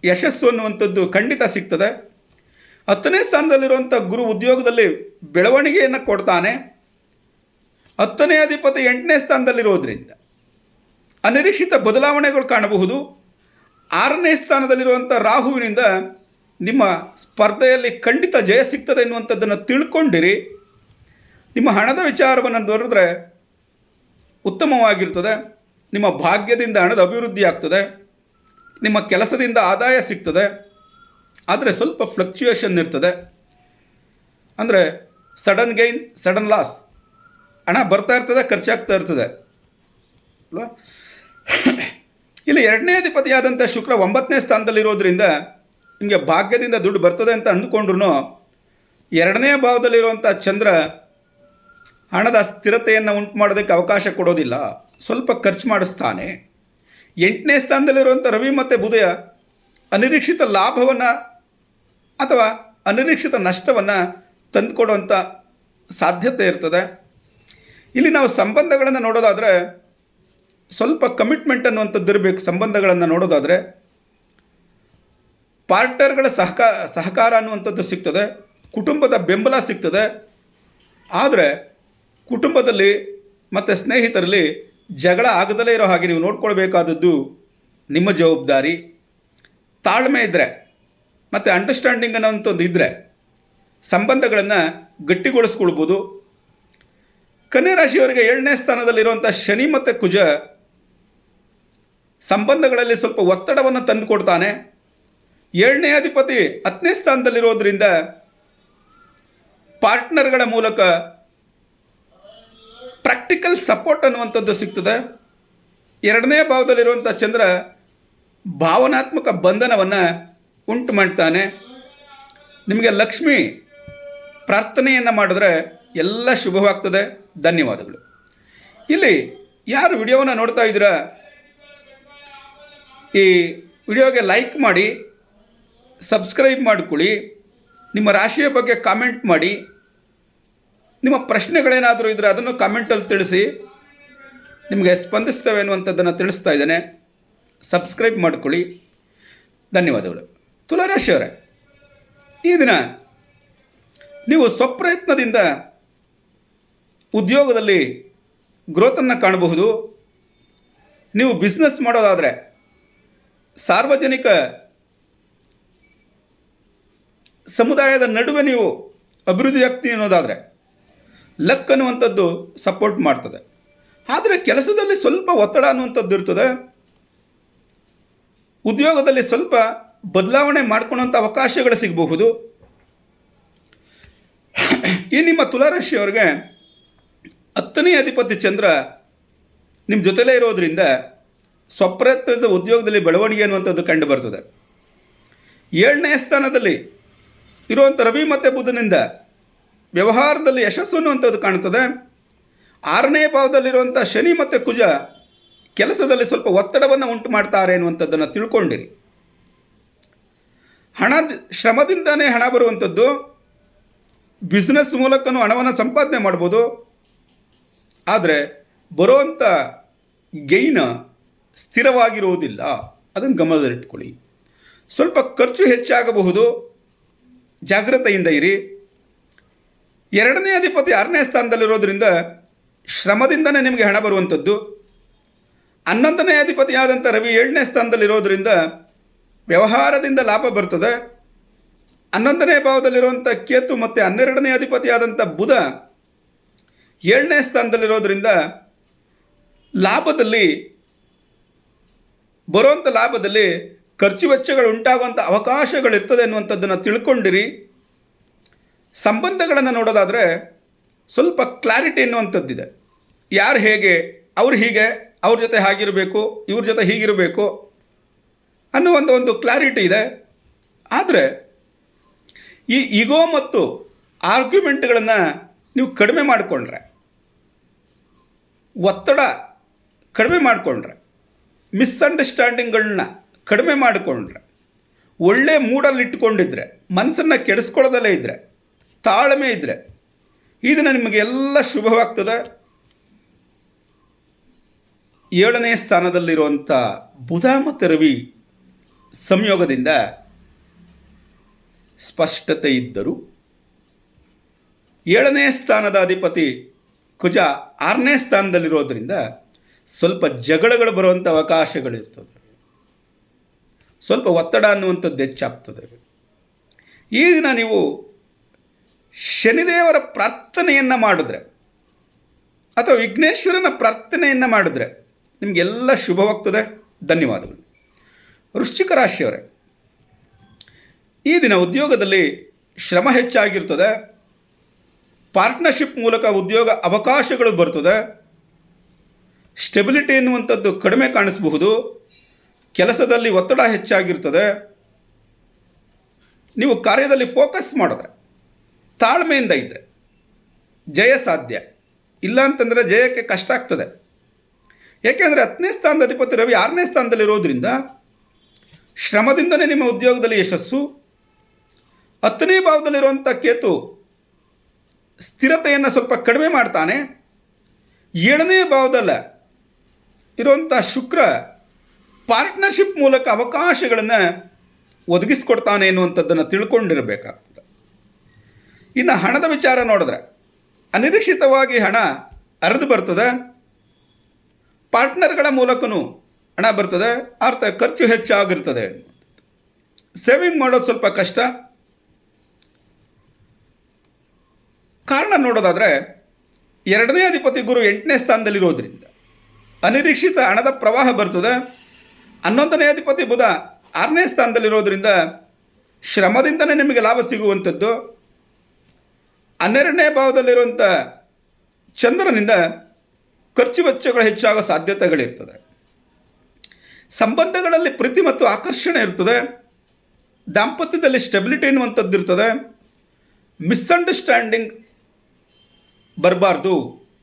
A: ಯಶಸ್ಸು ಅನ್ನುವಂಥದ್ದು ಖಂಡಿತ ಸಿಗ್ತದೆ. 10ನೇ ಸ್ಥಾನದಲ್ಲಿರುವಂಥ ಗುರು ಉದ್ಯೋಗದಲ್ಲಿ ಬೆಳವಣಿಗೆಯನ್ನು ಕೊಡ್ತಾನೆ. 10ನೇ ಅಧಿಪತಿ 8ನೇ ಸ್ಥಾನದಲ್ಲಿರೋದ್ರಿಂದ ಅನಿರೀಕ್ಷಿತ ಬದಲಾವಣೆಗಳು ಕಾಣಬಹುದು. 6ನೇ ಸ್ಥಾನದಲ್ಲಿರುವಂಥ ರಾಹುವಿನಿಂದ ನಿಮ್ಮ ಸ್ಪರ್ಧೆಯಲ್ಲಿ ಖಂಡಿತ ಜಯ ಸಿಗ್ತದೆ ಎನ್ನುವಂಥದ್ದನ್ನು ತಿಳ್ಕೊಂಡಿರಿ. ನಿಮ್ಮ ಹಣದ ವಿಚಾರವನ್ನು ನೋಡಿದ್ರೆ ಉತ್ತಮವಾಗಿರ್ತದೆ. ನಿಮ್ಮ ಭಾಗ್ಯದಿಂದ ಹಣದ ಅಭಿವೃದ್ಧಿ ಆಗ್ತದೆ. ನಿಮ್ಮ ಕೆಲಸದಿಂದ ಆದಾಯ ಸಿಗ್ತದೆ. ಆದರೆ ಸ್ವಲ್ಪ ಫ್ಲಕ್ಚುಯೇಷನ್ ಇರ್ತದೆ. ಅಂದರೆ ಸಡನ್ ಗೈನ್, ಸಡನ್ ಲಾಸ್. ಹಣ ಬರ್ತಾ ಇರ್ತದೆ, ಖರ್ಚಾಗ್ತಾ ಇರ್ತದೆ ಅಲ್ವಾ. ಇಲ್ಲಿ 2ನೇ ಅಧಿಪತಿಯಾದಂಥ ಶುಕ್ರ 9ನೇ ಸ್ಥಾನದಲ್ಲಿರೋದ್ರಿಂದ ನಿಮಗೆ ಭಾಗ್ಯದಿಂದ ದುಡ್ಡು ಬರ್ತದೆ ಅಂತ ಅಂದುಕೊಂಡ್ರು 2ನೇ ಭಾವದಲ್ಲಿರುವಂಥ ಚಂದ್ರ ಹಣದ ಸ್ಥಿರತೆಯನ್ನು ಉಂಟು ಮಾಡೋದಕ್ಕೆ ಅವಕಾಶ ಕೊಡೋದಿಲ್ಲ. ಸ್ವಲ್ಪ ಖರ್ಚು ಮಾಡಿಸ್ತಾನೆ. 8ನೇ ಸ್ಥಾನದಲ್ಲಿರುವಂಥ ರವಿ ಮತ್ತು ಬುಧ ಅನಿರೀಕ್ಷಿತ ಲಾಭವನ್ನು ಅಥವಾ ಅನಿರೀಕ್ಷಿತ ನಷ್ಟವನ್ನು ತಂದುಕೊಡುವಂಥ ಸಾಧ್ಯತೆ ಇರ್ತದೆ. ಇಲ್ಲಿ ನಾವು ಸಂಬಂಧಗಳನ್ನು ನೋಡೋದಾದರೆ ಸ್ವಲ್ಪ ಕಮಿಟ್ಮೆಂಟ್ ಅನ್ನುವಂಥದ್ದು ಇರಬೇಕು. ಸಂಬಂಧಗಳನ್ನು ನೋಡೋದಾದರೆ ಪಾರ್ಟ್ನರ್ಗಳ ಸಹಕಾರ ಅನ್ನುವಂಥದ್ದು ಸಿಗ್ತದೆ. ಕುಟುಂಬದ ಬೆಂಬಲ ಸಿಗ್ತದೆ. ಆದರೆ ಕುಟುಂಬದಲ್ಲಿ ಮತ್ತು ಸ್ನೇಹಿತರಲ್ಲಿ ಜಗಳ ಆಗದಲೇ ಇರೋ ಹಾಗೆ ನೀವು ನೋಡ್ಕೊಳ್ಬೇಕಾದದ್ದು ನಿಮ್ಮ ಜವಾಬ್ದಾರಿ. ತಾಳ್ಮೆ ಇದ್ದರೆ ಮತ್ತು ಅಂಡರ್ಸ್ಟ್ಯಾಂಡಿಂಗ್ ಅನ್ನೋಂಥದ್ದು ಇದ್ದರೆ ಸಂಬಂಧಗಳನ್ನು ಗಟ್ಟಿಗೊಳಿಸ್ಕೊಳ್ಬೋದು. ಕನ್ಯಾ ರಾಶಿಯವರಿಗೆ 7ನೇ ಸ್ಥಾನದಲ್ಲಿರುವಂಥ ಶನಿ ಮತ್ತು ಕುಜ ಸಂಬಂಧಗಳಲ್ಲಿ ಸ್ವಲ್ಪ ಒತ್ತಡವನ್ನು ತಂದುಕೊಡ್ತಾನೆ. 7ನೇ ಅಧಿಪತಿ 10ನೇ ಸ್ಥಾನದಲ್ಲಿರೋದ್ರಿಂದ ಪಾರ್ಟ್ನರ್ಗಳ ಮೂಲಕ ಪ್ರಾಕ್ಟಿಕಲ್ ಸಪೋರ್ಟ್ ಅನ್ನುವಂಥದ್ದು ಸಿಗ್ತದೆ. 2ನೇ ಭಾವದಲ್ಲಿರುವಂಥ ಚಂದ್ರ ಭಾವನಾತ್ಮಕ ಬಂಧನವನ್ನು ಉಂಟು ಮಾಡ್ತಾನೆ. ನಿಮಗೆ ಲಕ್ಷ್ಮಿ ಪ್ರಾರ್ಥನೆಯನ್ನು ಮಾಡಿದ್ರೆ ಎಲ್ಲ ಶುಭವಾಗ್ತದೆ. ಧನ್ಯವಾದಗಳು. ಇಲ್ಲಿ ಯಾರು ವಿಡಿಯೋವನ್ನು ನೋಡ್ತಾ ಇದ್ದೀರಾ, ಈ ವಿಡಿಯೋಗೆ ಲೈಕ್ ಮಾಡಿ, ಸಬ್ಸ್ಕ್ರೈಬ್ ಮಾಡಿಕೊಳ್ಳಿ, ನಿಮ್ಮ ರಾಶಿಯ ಬಗ್ಗೆ ಕಾಮೆಂಟ್ ಮಾಡಿ, ನಿಮ್ಮ ಪ್ರಶ್ನೆಗಳೇನಾದರೂ ಇದ್ದರೆ ಅದನ್ನು ಕಾಮೆಂಟಲ್ಲಿ ತಿಳಿಸಿ. ನಿಮಗೆ ಸ್ಪಂದಿಸ್ತೇವೆ ಅನ್ನುವಂಥದ್ದನ್ನು ತಿಳಿಸ್ತಾ ಇದ್ದೇನೆ. ಸಬ್ಸ್ಕ್ರೈಬ್ ಮಾಡಿಕೊಳ್ಳಿ. ಧನ್ಯವಾದಗಳು. ತುಲಾರಾಶಿಯವರೇ, ಈ ದಿನ ನೀವು ಸ್ವಪ್ರಯತ್ನದಿಂದ ಉದ್ಯೋಗದಲ್ಲಿ ಗ್ರೋತನ್ನು ಕಾಣಬಹುದು. ನೀವು ಬಿಸ್ನೆಸ್ ಮಾಡೋದಾದರೆ, ಸಾರ್ವಜನಿಕ ಸಮುದಾಯದ ನಡುವೆ ನೀವು ಅಭಿವೃದ್ಧಿ ಆಗ್ತೀನಿ ಅನ್ನೋದಾದರೆ ಲಕ್ ಅನ್ನುವಂಥದ್ದು ಸಪೋರ್ಟ್ ಮಾಡ್ತದೆ. ಆದರೆ ಕೆಲಸದಲ್ಲಿ ಸ್ವಲ್ಪ ಒತ್ತಡ ಅನ್ನುವಂಥದ್ದು ಇರ್ತದೆ. ಉದ್ಯೋಗದಲ್ಲಿ ಸ್ವಲ್ಪ ಬದಲಾವಣೆ ಮಾಡ್ಕೊಳ್ಳೋಂಥ ಅವಕಾಶಗಳು ಸಿಗಬಹುದು. ಈ ನಿಮ್ಮ ತುಲಾರಾಶಿಯವರಿಗೆ 10ನೇ ಅಧಿಪತಿ ಚಂದ್ರ ನಿಮ್ಮ ಜೊತೆಲೇ ಇರೋದರಿಂದ ಸ್ವಪ್ರಯತ್ನದ ಉದ್ಯೋಗದಲ್ಲಿ ಬೆಳವಣಿಗೆ ಅನ್ನುವಂಥದ್ದು ಕಂಡು ಬರ್ತದೆ. 7ನೇ ಸ್ಥಾನದಲ್ಲಿ ಇರುವಂಥ ರವಿ ಮತ್ತು ಬುಧನಿಂದ ವ್ಯವಹಾರದಲ್ಲಿ ಯಶಸ್ಸು ಅನ್ನುವಂಥದ್ದು ಕಾಣ್ತದೆ. 6ನೇ ಭಾವದಲ್ಲಿರುವಂಥ ಶನಿ ಮತ್ತು ಕುಜ ಕೆಲಸದಲ್ಲಿ ಸ್ವಲ್ಪ ಒತ್ತಡವನ್ನು ಉಂಟು ಮಾಡ್ತಾರೆ ಅನ್ನುವಂಥದ್ದನ್ನು ತಿಳ್ಕೊಂಡಿರಿ. ಶ್ರಮದಿಂದನೇ ಹಣ ಬರುವಂಥದ್ದು. ಬಿಸ್ನೆಸ್ ಮೂಲಕನೂ ಹಣವನ್ನು ಸಂಪಾದನೆ ಮಾಡ್ಬೋದು. ಆದರೆ ಬರುವಂಥ ಗೈನ ಸ್ಥಿರವಾಗಿರುವುದಿಲ್ಲ. ಅದನ್ನು ಗಮನದಲ್ಲಿಟ್ಕೊಳ್ಳಿ. ಸ್ವಲ್ಪ ಖರ್ಚು ಹೆಚ್ಚಾಗಬಹುದು. ಜಾಗ್ರತೆಯಿಂದ ಇರಿ. 2ನೇ ಅಧಿಪತಿ 6ನೇ ಸ್ಥಾನದಲ್ಲಿರೋದ್ರಿಂದ ಶ್ರಮದಿಂದನೇ ನಿಮಗೆ ಹಣ ಬರುವಂಥದ್ದು. 11ನೇ ಅಧಿಪತಿಯಾದಂಥ ರವಿ 7ನೇ ಸ್ಥಾನದಲ್ಲಿರೋದ್ರಿಂದ ವ್ಯವಹಾರದಿಂದ ಲಾಭ ಬರ್ತದೆ. 11ನೇ ಭಾವದಲ್ಲಿರುವಂಥ ಕೇತು ಮತ್ತು 12ನೇ ಅಧಿಪತಿಯಾದಂಥ ಬುಧ 7ನೇ ಸ್ಥಾನದಲ್ಲಿರೋದ್ರಿಂದ ಬರುವಂಥ ಲಾಭದಲ್ಲಿ ಖರ್ಚು ವೆಚ್ಚಗಳು ಉಂಟಾಗುವಂಥ ಅವಕಾಶಗಳಿರ್ತದೆ ಅನ್ನುವಂಥದ್ದನ್ನು ತಿಳ್ಕೊಂಡಿರಿ. ಸಂಬಂಧಗಳನ್ನು ನೋಡೋದಾದರೆ ಸ್ವಲ್ಪ ಕ್ಲಾರಿಟಿ ಅನ್ನುವಂಥದ್ದಿದೆ. ಯಾರು ಹೇಗೆ, ಅವ್ರು ಹೀಗೆ, ಅವ್ರ ಜೊತೆ ಹಾಗಿರಬೇಕು, ಇವ್ರ ಜೊತೆ ಹೀಗಿರಬೇಕು ಅನ್ನುವಂಥ ಒಂದು ಕ್ಲಾರಿಟಿ ಇದೆ. ಆದರೆ ಈ ಈಗೋ ಮತ್ತು ಆರ್ಗ್ಯುಮೆಂಟ್ಗಳನ್ನು ನೀವು ಕಡಿಮೆ ಮಾಡಿಕೊಂಡ್ರೆ, ಒತ್ತಡ ಕಡಿಮೆ ಮಾಡಿಕೊಂಡ್ರೆ, ಮಿಸ್ಅಂಡರ್ಸ್ಟ್ಯಾಂಡಿಂಗ್ಗಳನ್ನ ಕಡಿಮೆ ಮಾಡಿಕೊಂಡ್ರೆ, ಒಳ್ಳೆ ಮೂಡಲ್ಲಿ ಇಟ್ಕೊಂಡಿದ್ರೆ, ಮನಸ್ಸನ್ನು ಕೆಡಿಸ್ಕೊಳ್ಳೋದಲ್ಲೇ ಇದ್ದರೆ, ತಾಳ್ಮೆ ಇದ್ದರೆ ಈ ದಿನ ನಿಮಗೆಲ್ಲ ಶುಭವಾಗ್ತದೆ. 7ನೇ ಸ್ಥಾನದಲ್ಲಿರುವಂಥ ಬುಧ ಮತ್ತು ರವಿ ಸಂಯೋಗದಿಂದ ಸ್ಪಷ್ಟತೆ ಇದ್ದರೂ 7ನೇ ಸ್ಥಾನದ ಅಧಿಪತಿ ಕುಜ 6ನೇ ಸ್ಥಾನದಲ್ಲಿರೋದ್ರಿಂದ ಸ್ವಲ್ಪ ಜಗಳಗಳು ಬರುವಂಥ ಅವಕಾಶಗಳಿರ್ತದೆ. ಸ್ವಲ್ಪ ಒತ್ತಡ ಅನ್ನುವಂಥದ್ದು ಹೆಚ್ಚಾಗ್ತದೆ. ಈ ದಿನ ನೀವು ಶನಿದೇವರ ಪ್ರಾರ್ಥನೆಯನ್ನು ಮಾಡಿದ್ರೆ ಅಥವಾ ವಿಘ್ನೇಶ್ವರನ ಪ್ರಾರ್ಥನೆಯನ್ನು ಮಾಡಿದ್ರೆ ನಿಮಗೆಲ್ಲ ಶುಭವಾಗ್ತದೆ. ಧನ್ಯವಾದಗಳು. ವೃಶ್ಚಿಕ ರಾಶಿಯವರೇ, ಈ ದಿನ ಉದ್ಯೋಗದಲ್ಲಿ ಶ್ರಮ ಹೆಚ್ಚಾಗಿರ್ತದೆ. ಪಾರ್ಟ್ನರ್ಶಿಪ್ ಮೂಲಕ ಉದ್ಯೋಗ ಅವಕಾಶಗಳು ಬರ್ತದೆ. ಸ್ಟೆಬಿಲಿಟಿ ಎನ್ನುವಂಥದ್ದು ಕಡಿಮೆ ಕಾಣಿಸಬಹುದು. ಕೆಲಸದಲ್ಲಿ ಒತ್ತಡ ಹೆಚ್ಚಾಗಿರ್ತದೆ. ನೀವು ಕಾರ್ಯದಲ್ಲಿ ಫೋಕಸ್ ಮಾಡಿದ್ರೆ, ತಾಳ್ಮೆಯಿಂದ ಇದ್ದರೆ ಜಯ ಸಾಧ್ಯ. ಇಲ್ಲ ಅಂತಂದರೆ ಜಯಕ್ಕೆ ಕಷ್ಟ ಆಗ್ತದೆ. ಏಕೆಂದರೆ 10ನೇ ಸ್ಥಾನದ ಅಧಿಪತಿ ರವಿ 6ನೇ ಸ್ಥಾನದಲ್ಲಿರೋದ್ರಿಂದ ಶ್ರಮದಿಂದಲೇ ನಿಮ್ಮ ಉದ್ಯೋಗದಲ್ಲಿ ಯಶಸ್ಸು. 10ನೇ ಭಾವದಲ್ಲಿರುವಂಥ ಕೇತು ಸ್ಥಿರತೆಯನ್ನು ಸ್ವಲ್ಪ ಕಡಿಮೆ ಮಾಡ್ತಾನೆ. 7ನೇ ಭಾವದಲ್ಲ ಇರುವಂಥ ಶುಕ್ರ ಪಾರ್ಟ್ನರ್ಶಿಪ್ ಮೂಲಕ ಅವಕಾಶಗಳನ್ನು ಒದಗಿಸ್ಕೊಡ್ತಾನೆ ಎನ್ನುವಂಥದ್ದನ್ನು ತಿಳ್ಕೊಂಡಿರಬೇಕಾಗ್ತದೆ. ಇನ್ನು ಹಣದ ವಿಚಾರ ನೋಡಿದ್ರೆ ಅನಿರೀಕ್ಷಿತವಾಗಿ ಹಣ ಹರಿದು ಬರ್ತದೆ. ಪಾರ್ಟ್ನರ್ಗಳ ಮೂಲಕನೂ ಹಣ ಬರ್ತದೆ. ಅರ್ಥ ಖರ್ಚು ಹೆಚ್ಚಾಗಿರ್ತದೆ. ಸೇವಿಂಗ್ ಮಾಡೋದು ಸ್ವಲ್ಪ ಕಷ್ಟ. ಕಾರಣ ನೋಡೋದಾದರೆ 2ನೇ ಅಧಿಪತಿ ಗುರು 8ನೇ ಸ್ಥಾನದಲ್ಲಿರೋದ್ರಿಂದ ಅನಿರೀಕ್ಷಿತ ಹಣದ ಪ್ರವಾಹ ಬರ್ತದೆ. 11ನೇ ಅಧಿಪತಿ ಬುಧ 6ನೇ ಸ್ಥಾನದಲ್ಲಿರೋದ್ರಿಂದ ಶ್ರಮದಿಂದಲೇ ನಿಮಗೆ ಲಾಭ ಸಿಗುವಂಥದ್ದು. 12ನೇ ಭಾವದಲ್ಲಿರುವಂಥ ಚಂದ್ರನಿಂದ ಖರ್ಚು ವೆಚ್ಚಗಳು ಹೆಚ್ಚಾಗೋ ಸಾಧ್ಯತೆಗಳಿರ್ತದೆ. ಸಂಬಂಧಗಳಲ್ಲಿ ಪ್ರೀತಿ ಮತ್ತು ಆಕರ್ಷಣೆ ಇರ್ತದೆ. ದಾಂಪತ್ಯದಲ್ಲಿ ಸ್ಟೆಬಿಲಿಟಿ ಎನ್ನುವಂಥದ್ದು ಇರ್ತದೆ. ಮಿಸ್ಅಂಡರ್ಸ್ಟ್ಯಾಂಡಿಂಗ್ ಬರಬಾರ್ದು,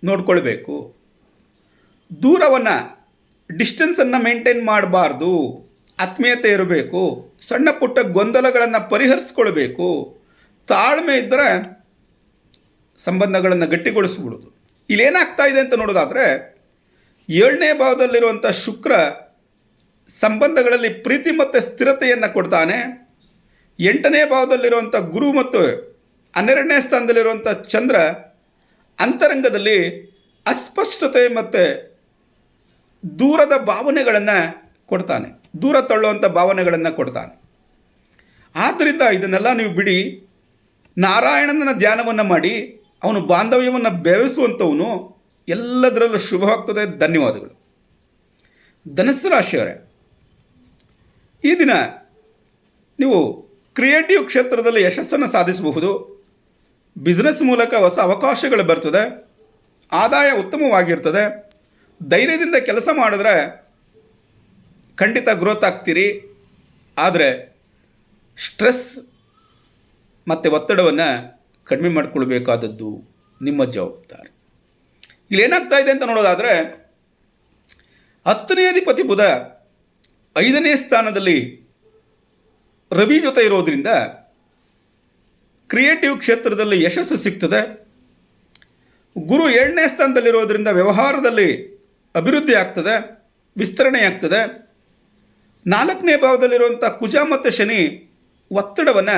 A: ನೋಡ್ಕೊಳ್ಬೇಕು. ದೂರವನ್ನು ಡಿಸ್ಟೆನ್ಸನ್ನು ಮೇಂಟೈನ್ ಮಾಡಬಾರ್ದು. ಆತ್ಮೀಯತೆ ಇರಬೇಕು. ಸಣ್ಣ ಪುಟ್ಟ ಗೊಂದಲಗಳನ್ನು ಪರಿಹರಿಸ್ಕೊಳ್ಬೇಕು. ತಾಳ್ಮೆ ಇದ್ದರೆ ಸಂಬಂಧಗಳನ್ನು ಗಟ್ಟಿಗೊಳಿಸ್ಬಿಡೋದು. ಇಲ್ಲೇನಾಗ್ತಾ ಇದೆ ಅಂತ ನೋಡೋದಾದರೆ 7ನೇ ಭಾವದಲ್ಲಿರುವಂಥ ಶುಕ್ರ ಸಂಬಂಧಗಳಲ್ಲಿ ಪ್ರೀತಿ ಮತ್ತು ಸ್ಥಿರತೆಯನ್ನು ಕೊಡ್ತಾನೆ. 8ನೇ ಭಾವದಲ್ಲಿರುವಂಥ ಗುರು ಮತ್ತು 12ನೇ ಸ್ಥಾನದಲ್ಲಿರುವಂಥ ಚಂದ್ರ ಅಂತರಂಗದಲ್ಲಿ ಅಸ್ಪಷ್ಟತೆ ಮತ್ತು ದೂರದ ಭಾವನೆಗಳನ್ನು ಕೊಡ್ತಾನೆ. ದೂರ ತಳ್ಳುವಂಥ ಭಾವನೆಗಳನ್ನು ಕೊಡ್ತಾನೆ. ಆದ್ದರಿಂದ ಇದನ್ನೆಲ್ಲ ನೀವು ಬಿಡಿ. ನಾರಾಯಣನ ಧ್ಯಾನವನ್ನು ಮಾಡಿ ಅವನು ಬಾಂಧವ್ಯವನ್ನು ಬೆಳೆಸುವಂಥವನು. ಎಲ್ಲದರಲ್ಲೂ ಶುಭವಾಗ್ತದೆ. ಧನ್ಯವಾದಗಳು. ಧನಸ್ಸು ರಾಶಿಯವರೇ, ಈ ದಿನ ನೀವು ಕ್ರಿಯೇಟಿವ್ ಕ್ಷೇತ್ರದಲ್ಲಿ ಯಶಸ್ಸನ್ನು ಸಾಧಿಸಬಹುದು. ಬಿಸ್ನೆಸ್ ಮೂಲಕ ಹೊಸ ಅವಕಾಶಗಳು ಬರ್ತದೆ. ಆದಾಯ ಉತ್ತಮವಾಗಿರ್ತದೆ. ಧೈರ್ಯದಿಂದ ಕೆಲಸ ಮಾಡಿದ್ರೆ ಖಂಡಿತ ಗ್ರೋತ್ ಆಗ್ತೀರಿ. ಆದರೆ ಸ್ಟ್ರೆಸ್ ಮತ್ತು ಒತ್ತಡವನ್ನು ಕಡಿಮೆ ಮಾಡಿಕೊಳ್ಬೇಕಾದದ್ದು ನಿಮ್ಮ ಜವಾಬ್ದಾರಿ. ಇಲ್ಲೇನಾಗ್ತಾ ಇದೆ ಅಂತ ನೋಡೋದಾದರೆ 10ನೇ ಅಧಿಪತಿ ಬುಧ 5ನೇ ಸ್ಥಾನದಲ್ಲಿ ರವಿ ಜೊತೆ ಇರೋದ್ರಿಂದ ಕ್ರಿಯೇಟಿವ್ ಕ್ಷೇತ್ರದಲ್ಲಿ ಯಶಸ್ಸು ಸಿಗ್ತದೆ. ಗುರು 7ನೇ ಸ್ಥಾನದಲ್ಲಿರೋದ್ರಿಂದ ವ್ಯವಹಾರದಲ್ಲಿ ಅಭಿವೃದ್ಧಿ ಆಗ್ತದೆ, ವಿಸ್ತರಣೆ ಆಗ್ತದೆ. 4ನೇ ಭಾವದಲ್ಲಿರುವಂಥ ಕುಜ ಮತ್ತು ಶನಿ ಒತ್ತಡವನ್ನು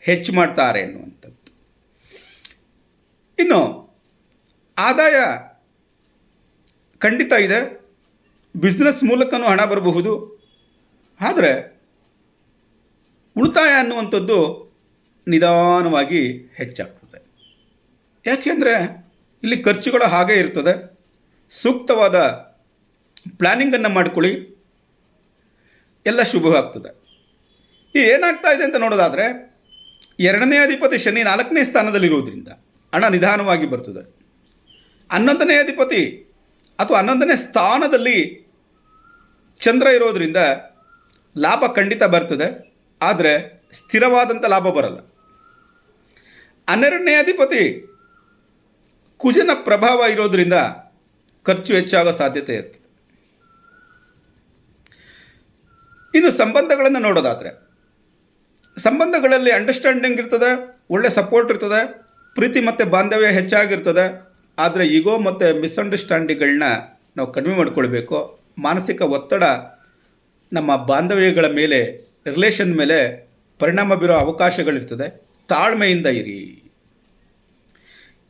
A: ಹೆಚ್ಚು ಮಾಡ್ತಾರೆ ಎನ್ನುವಂಥದ್ದು. ಇನ್ನು ಆದಾಯ ಖಂಡಿತ ಇದೆ. ಬಿಸ್ನೆಸ್ ಮೂಲಕನೂ ಹಣ ಬರಬಹುದು. ಆದರೆ ಉಳಿತಾಯ ಅನ್ನುವಂಥದ್ದು ನಿಧಾನವಾಗಿ ಹೆಚ್ಚಾಗ್ತದೆ. ಯಾಕೆಂದರೆ ಇಲ್ಲಿ ಖರ್ಚುಗಳು ಹಾಗೇ ಇರ್ತದೆ. ಸೂಕ್ತವಾದ ಪ್ಲ್ಯಾನಿಂಗನ್ನು ಮಾಡಿಕೊಳ್ಳಿ, ಎಲ್ಲ ಶುಭವಾಗ್ತದೆ. ಏನಾಗ್ತಾ ಇದೆ ಅಂತ ನೋಡೋದಾದರೆ 2ನೇ ಅಧಿಪತಿ ಶನಿ 4ನೇ ಸ್ಥಾನದಲ್ಲಿರೋದ್ರಿಂದ ಹಣ ನಿಧಾನವಾಗಿ ಬರ್ತದೆ. 11ನೇ ಅಧಿಪತಿ ಅಥವಾ 11ನೇ ಸ್ಥಾನದಲ್ಲಿ ಚಂದ್ರ ಇರೋದ್ರಿಂದ ಲಾಭ ಖಂಡಿತ ಬರ್ತದೆ. ಆದರೆ ಸ್ಥಿರವಾದಂಥ ಲಾಭ ಬರಲ್ಲ. 12ನೇ ಅಧಿಪತಿ ಕುಜನ ಪ್ರಭಾವ ಇರೋದ್ರಿಂದ ಖರ್ಚು ಹೆಚ್ಚಾಗೋ ಸಾಧ್ಯತೆ ಇರ್ತದೆ. ಇನ್ನು ಸಂಬಂಧಗಳನ್ನು ನೋಡೋದಾದರೆ, ಸಂಬಂಧಗಳಲ್ಲಿ ಅಂಡರ್ಸ್ಟ್ಯಾಂಡಿಂಗ್ ಇರ್ತದೆ, ಒಳ್ಳೆ ಸಪೋರ್ಟ್ ಇರ್ತದೆ, ಪ್ರೀತಿ ಮತ್ತು ಬಾಂಧವ್ಯ ಹೆಚ್ಚಾಗಿರ್ತದೆ. ಆದರೆ ಈಗೋ ಮತ್ತು ಮಿಸ್ಅಂಡರ್ಸ್ಟ್ಯಾಂಡಿಂಗ್ಗಳನ್ನ ನಾವು ಕಡಿಮೆ ಮಾಡಿಕೊಳ್ಬೇಕು. ಮಾನಸಿಕ ಒತ್ತಡ ನಮ್ಮ ಬಾಂಧವ್ಯಗಳ ಮೇಲೆ, ರಿಲೇಷನ್ ಮೇಲೆ ಪರಿಣಾಮ ಬೀರೋ ಅವಕಾಶಗಳಿರ್ತದೆ. ತಾಳ್ಮೆಯಿಂದ ಇರಿ.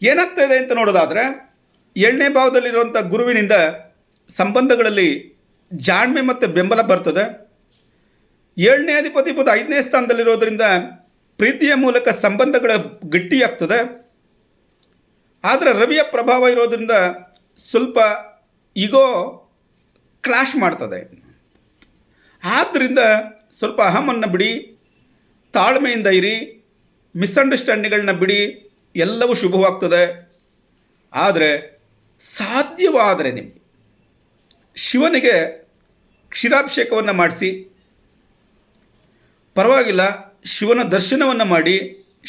A: ಏನಾಗ್ತಾ ಇದೆ ಅಂತ ನೋಡೋದಾದರೆ, 7ನೇ ಭಾವದಲ್ಲಿರುವಂಥ ಗುರುವಿನಿಂದ ಸಂಬಂಧಗಳಲ್ಲಿ ಜಾಣ್ಮೆ ಮತ್ತು ಬೆಂಬಲ ಬರ್ತದೆ. 7ನೇ ಅಧಿಪತಿ ಬುಧ 5ನೇ ಸ್ಥಾನದಲ್ಲಿರೋದರಿಂದ ಪ್ರೀತಿಯ ಮೂಲಕ ಸಂಬಂಧಗಳ ಗಟ್ಟಿಯಾಗ್ತದೆ. ಆದರೆ ರವಿಯ ಪ್ರಭಾವ ಇರೋದರಿಂದ ಸ್ವಲ್ಪ ಈಗೋ ಕ್ಲಾಶ್ ಮಾಡ್ತದೆ. ಆದ್ದರಿಂದ ಸ್ವಲ್ಪ ಅಹಮನ್ನು ಬಿಡಿ, ತಾಳ್ಮೆಯಿಂದ ಇರಿ, ಮಿಸ್ಅಂಡರ್ಸ್ಟ್ಯಾಂಡಿಂಗ್ಗಳನ್ನ ಬಿಡಿ, ಎಲ್ಲವೂ ಶುಭವಾಗ್ತದೆ. ಆದರೆ ಸಾಧ್ಯವಾದರೆ ನಿಮಗೆ ಶಿವನಿಗೆ ಕ್ಷೀರಾಭಿಷೇಕವನ್ನು ಮಾಡಿಸಿ, ಪರವಾಗಿಲ್ಲ, ಶಿವನ ದರ್ಶನವನ್ನು ಮಾಡಿ,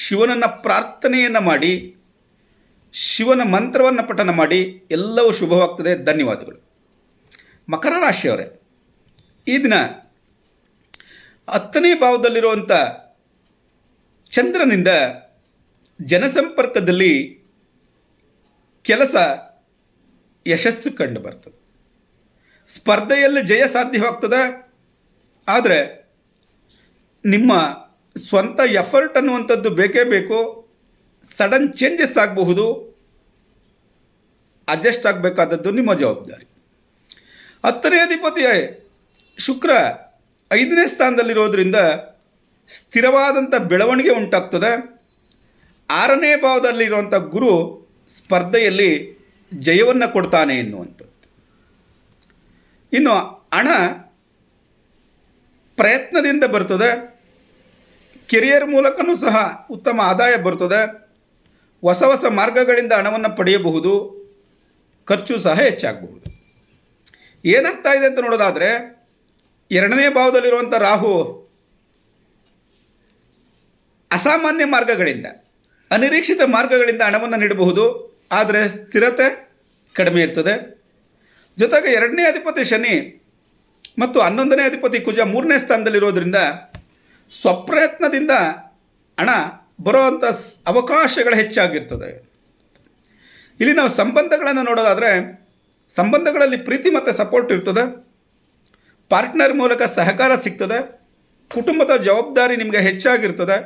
A: ಶಿವನನ್ನು ಪ್ರಾರ್ಥನೆಯನ್ನು ಮಾಡಿ, ಶಿವನ ಮಂತ್ರವನ್ನು ಪಠನ ಮಾಡಿ, ಎಲ್ಲವೂ ಶುಭವಾಗ್ತದೆ. ಧನ್ಯವಾದಗಳು. ಮಕರ ರಾಶಿಯವರೇ, ಈ ದಿನ 10ನೇ ಭಾವದಲ್ಲಿರುವಂಥ ಚಂದ್ರನಿಂದ ಜನಸಂಪರ್ಕದಲ್ಲಿ ಕೆಲಸ ಯಶಸ್ಸು ಕಂಡು ಬರ್ತದೆ. ಸ್ಪರ್ಧೆಯಲ್ಲಿ ಜಯ ಸಾಧ್ಯವಾಗ್ತದೆ. ಆದರೆ ನಿಮ್ಮ ಸ್ವಂತ ಎಫರ್ಟ್ ಅನ್ನುವಂಥದ್ದು ಬೇಕೇ ಬೇಕು. ಸಡನ್ ಚೇಂಜಸ್ ಆಗಬಹುದು. ಅಡ್ಜಸ್ಟ್ ಆಗಬೇಕಾದದ್ದು ನಿಮ್ಮ ಜವಾಬ್ದಾರಿ. 10ನೇ ಅಧಿಪತಿ ಶುಕ್ರ 5ನೇ ಸ್ಥಾನದಲ್ಲಿರೋದ್ರಿಂದ ಸ್ಥಿರವಾದಂಥ ಬೆಳವಣಿಗೆ ಉಂಟಾಗ್ತದೆ. 6ನೇ ಭಾವದಲ್ಲಿರುವಂಥ ಗುರು ಸ್ಪರ್ಧೆಯಲ್ಲಿ ಜಯವನ್ನು ಕೊಡ್ತಾನೆ ಎನ್ನುವಂಥದ್ದು. ಇನ್ನು ಹಣ ಪ್ರಯತ್ನದಿಂದ ಬರ್ತದೆ. ಕೆರಿಯರ್ ಮೂಲಕನೂ ಸಹ ಉತ್ತಮ ಆದಾಯ ಬರ್ತದೆ. ಹೊಸ ಹೊಸ ಮಾರ್ಗಗಳಿಂದ ಹಣವನ್ನು ಪಡೆಯಬಹುದು. ಖರ್ಚು ಸಹ ಹೆಚ್ಚಾಗಬಹುದು. ಏನಾಗ್ತಾ ಇದೆ ಅಂತ ನೋಡೋದಾದರೆ, 2ನೇ ಭಾವದಲ್ಲಿರುವಂಥ ರಾಹು ಅಸಾಮಾನ್ಯ ಮಾರ್ಗಗಳಿಂದ, ಅನಿರೀಕ್ಷಿತ ಮಾರ್ಗಗಳಿಂದ ಹಣವನ್ನು ನೀಡಬಹುದು. ಆದರೆ ಸ್ಥಿರತೆ ಕಡಿಮೆ ಇರ್ತದೆ. ಜೊತೆಗೆ 2ನೇ ಅಧಿಪತಿ ಶನಿ ಮತ್ತು 11ನೇ ಅಧಿಪತಿ ಕುಜ 3ನೇ ಸ್ಥಾನದಲ್ಲಿರೋದ್ರಿಂದ ಸ್ವಪ್ರಯತ್ನದಿಂದ ಹಣ ಬರುವಂಥ ಅವಕಾಶಗಳು ಹೆಚ್ಚಾಗಿರ್ತದೆ. ಇಲ್ಲಿ ನಾವು ಸಂಬಂಧಗಳನ್ನು ನೋಡೋದಾದರೆ, ಸಂಬಂಧಗಳಲ್ಲಿ ಪ್ರೀತಿ ಮತ್ತು ಸಪೋರ್ಟ್ ಇರ್ತದೆ. ಪಾರ್ಟ್ನರ್ ಮೂಲಕ ಸಹಕಾರ ಸಿಗ್ತದೆ. ಕುಟುಂಬದ ಜವಾಬ್ದಾರಿ ನಿಮಗೆ ಹೆಚ್ಚಾಗಿರ್ತದೆ.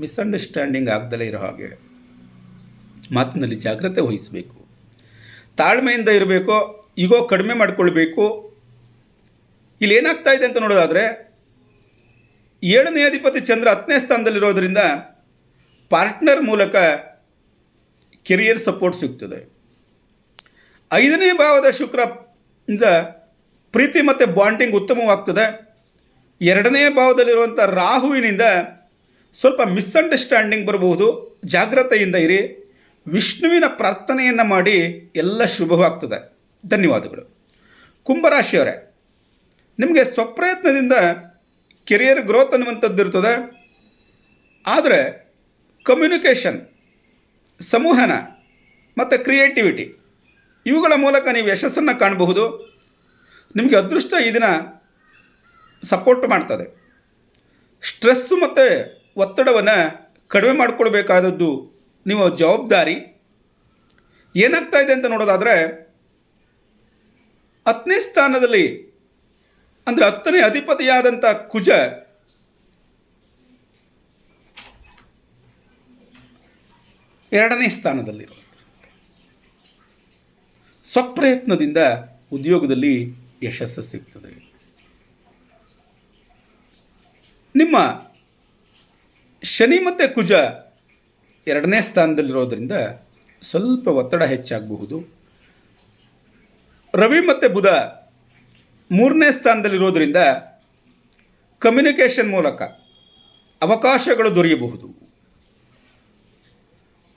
A: ಮಿಸ್ಅಂಡರ್ಸ್ಟ್ಯಾಂಡಿಂಗ್ ಆಗದಲ್ಲೇ ಇರೋ ಹಾಗೆ ಮಾತಿನಲ್ಲಿ ಜಾಗ್ರತೆ ವಹಿಸಬೇಕು. ತಾಳ್ಮೆಯಿಂದ ಇರಬೇಕು. ಈಗೋ ಕಡಿಮೆ ಮಾಡಿಕೊಳ್ಬೇಕು. ಇಲ್ಲಿ ಏನಾಗ್ತಾ ಇದೆ ಅಂತ ನೋಡೋದಾದರೆ, 7ನೇ ಅಧಿಪತಿ ಚಂದ್ರ 10ನೇ ಸ್ಥಾನದಲ್ಲಿರೋದರಿಂದ ಪಾರ್ಟ್ನರ್ ಮೂಲಕ ಕೆರಿಯರ್ ಸಪೋರ್ಟ್ ಸಿಗ್ತದೆ. 5ನೇ ಭಾವದ ಶುಕ್ರದಿಂದ ಪ್ರೀತಿ ಮತ್ತು ಬಾಂಡಿಂಗ್ ಉತ್ತಮವಾಗ್ತದೆ. 2ನೇ ಭಾವದಲ್ಲಿರುವಂಥ ರಾಹುವಿನಿಂದ ಸ್ವಲ್ಪ ಮಿಸ್ಅಂಡರ್ಸ್ಟ್ಯಾಂಡಿಂಗ್ ಬರಬಹುದು. ಜಾಗ್ರತೆಯಿಂದ ಇರಿ. ವಿಷ್ಣುವಿನ ಪ್ರಾರ್ಥನೆಯನ್ನು ಮಾಡಿ, ಎಲ್ಲ ಶುಭವಾಗ್ತದೆ. ಧನ್ಯವಾದಗಳು. ಕುಂಭರಾಶಿಯವರೇ, ನಿಮಗೆ ಸ್ವಪ್ರಯತ್ನದಿಂದ ಕೆರಿಯರ್ ಗ್ರೋತ್ ಅನ್ನುವಂಥದ್ದು ಇರ್ತದೆ. ಆದರೆ ಕಮ್ಯುನಿಕೇಷನ್, ಸಂವಹನ ಮತ್ತು ಕ್ರಿಯೇಟಿವಿಟಿ ಇವುಗಳ ಮೂಲಕ ನೀವು ಯಶಸ್ಸನ್ನು ಕಾಣಬಹುದು. ನಿಮಗೆ ಅದೃಷ್ಟ ಈ ದಿನ ಸಪೋರ್ಟ್ ಮಾಡ್ತದೆ. ಸ್ಟ್ರೆಸ್ಸು ಮತ್ತು ಒತ್ತಡವನ್ನು ಕಡಿಮೆ ಮಾಡಿಕೊಳ್ಬೇಕಾದದ್ದು ನಿಮ್ಮ ಜವಾಬ್ದಾರಿ. ಏನಾಗ್ತಾ ಇದೆ ಅಂತ ನೋಡೋದಾದರೆ, 10ನೇ ಸ್ಥಾನದಲ್ಲಿ ಅಂದರೆ 10ನೇ ಅಧಿಪತಿಯಾದಂಥ ಕುಜ ಎರಡನೇ ಸ್ಥಾನದಲ್ಲಿರೋದು. ಸ್ವಪ್ರಯತ್ನದಿಂದ ಉದ್ಯೋಗದಲ್ಲಿ ಯಶಸ್ಸು ಸಿಗ್ತದೆ. ನಿಮ್ಮ ಶನಿ ಮತ್ತು ಕುಜ 2ನೇ ಸ್ಥಾನದಲ್ಲಿರೋದ್ರಿಂದ ಸ್ವಲ್ಪ ಒತ್ತಡ ಹೆಚ್ಚಾಗಬಹುದು. ರವಿ ಮತ್ತು ಬುಧ 3ನೇ ಸ್ಥಾನದಲ್ಲಿರೋದ್ರಿಂದ ಕಮ್ಯುನಿಕೇಷನ್ ಮೂಲಕ ಅವಕಾಶಗಳು ದೊರೆಯಬಹುದು.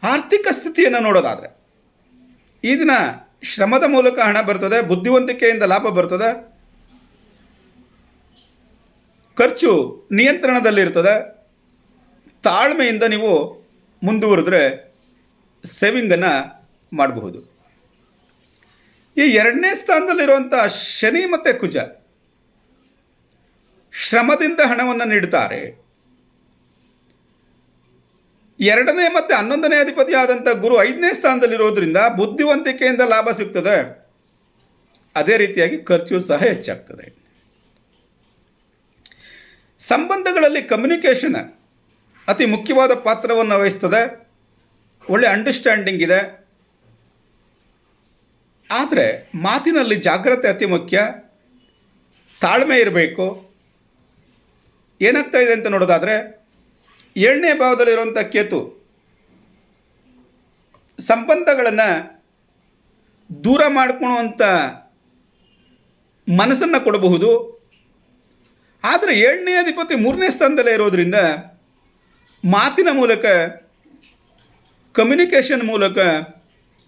A: ಆರ್ಥಿಕ ಸ್ಥಿತಿಯನ್ನು ನೋಡೋದಾದರೆ, ಈ ದಿನ ಶ್ರಮದ ಮೂಲಕ ಹಣ ಬರ್ತದೆ. ಬುದ್ಧಿವಂತಿಕೆಯಿಂದ ಲಾಭ ಬರ್ತದೆ. ಖರ್ಚು ನಿಯಂತ್ರಣದಲ್ಲಿರ್ತದೆ. ತಾಳ್ಮೆಯಿಂದ ನೀವು ಮುಂದುವರೆದ್ರೆ ಸೇವಿಂಗನ್ನು ಮಾಡಬಹುದು. ಈ 2ನೇ ಸ್ಥಾನದಲ್ಲಿರುವಂಥ ಶನಿ ಮತ್ತು ಕುಜ ಶ್ರಮದಿಂದ ಹಣವನ್ನು ನೀಡುತ್ತಾರೆ. 2ನೇ ಮತ್ತು 11ನೇ ಅಧಿಪತಿಯಾದಂಥ ಗುರು 5ನೇ ಸ್ಥಾನದಲ್ಲಿರೋದ್ರಿಂದ ಬುದ್ಧಿವಂತಿಕೆಯಿಂದ ಲಾಭ ಸಿಗ್ತದೆ. ಅದೇ ರೀತಿಯಾಗಿ ಖರ್ಚು ಸಹ ಹೆಚ್ಚಾಗ್ತದೆ. ಸಂಬಂಧಗಳಲ್ಲಿ ಕಮ್ಯುನಿಕೇಷನ್ ಅತಿ ಮುಖ್ಯವಾದ ಪಾತ್ರವನ್ನು ವಹಿಸ್ತದೆ. ಒಳ್ಳೆ ಅಂಡರ್ಸ್ಟ್ಯಾಂಡಿಂಗ್ ಇದೆ. ಆದರೆ ಮಾತಿನಲ್ಲಿ ಜಾಗ್ರತೆ ಅತಿ ಮುಖ್ಯ. ತಾಳ್ಮೆ ಇರಬೇಕು. ಏನಾಗ್ತಾ ಇದೆ ಅಂತ ನೋಡೋದಾದರೆ 7ನೇ ಭಾವದಲ್ಲಿರುವಂಥ ಕೇತು ಸಂಬಂಧಗಳನ್ನು ದೂರ ಮಾಡಿಕೊಳ್ಳುವಂಥ ಮನಸ್ಸನ್ನು ಕೊಡಬಹುದು. ಆದರೆ 7ನೇ ಅಧಿಪತಿ 3ನೇ ಸ್ಥಾನದಲ್ಲೇ ಇರೋದರಿಂದ ಮಾತಿನ ಮೂಲಕ, ಕಮ್ಯುನಿಕೇಷನ್ ಮೂಲಕ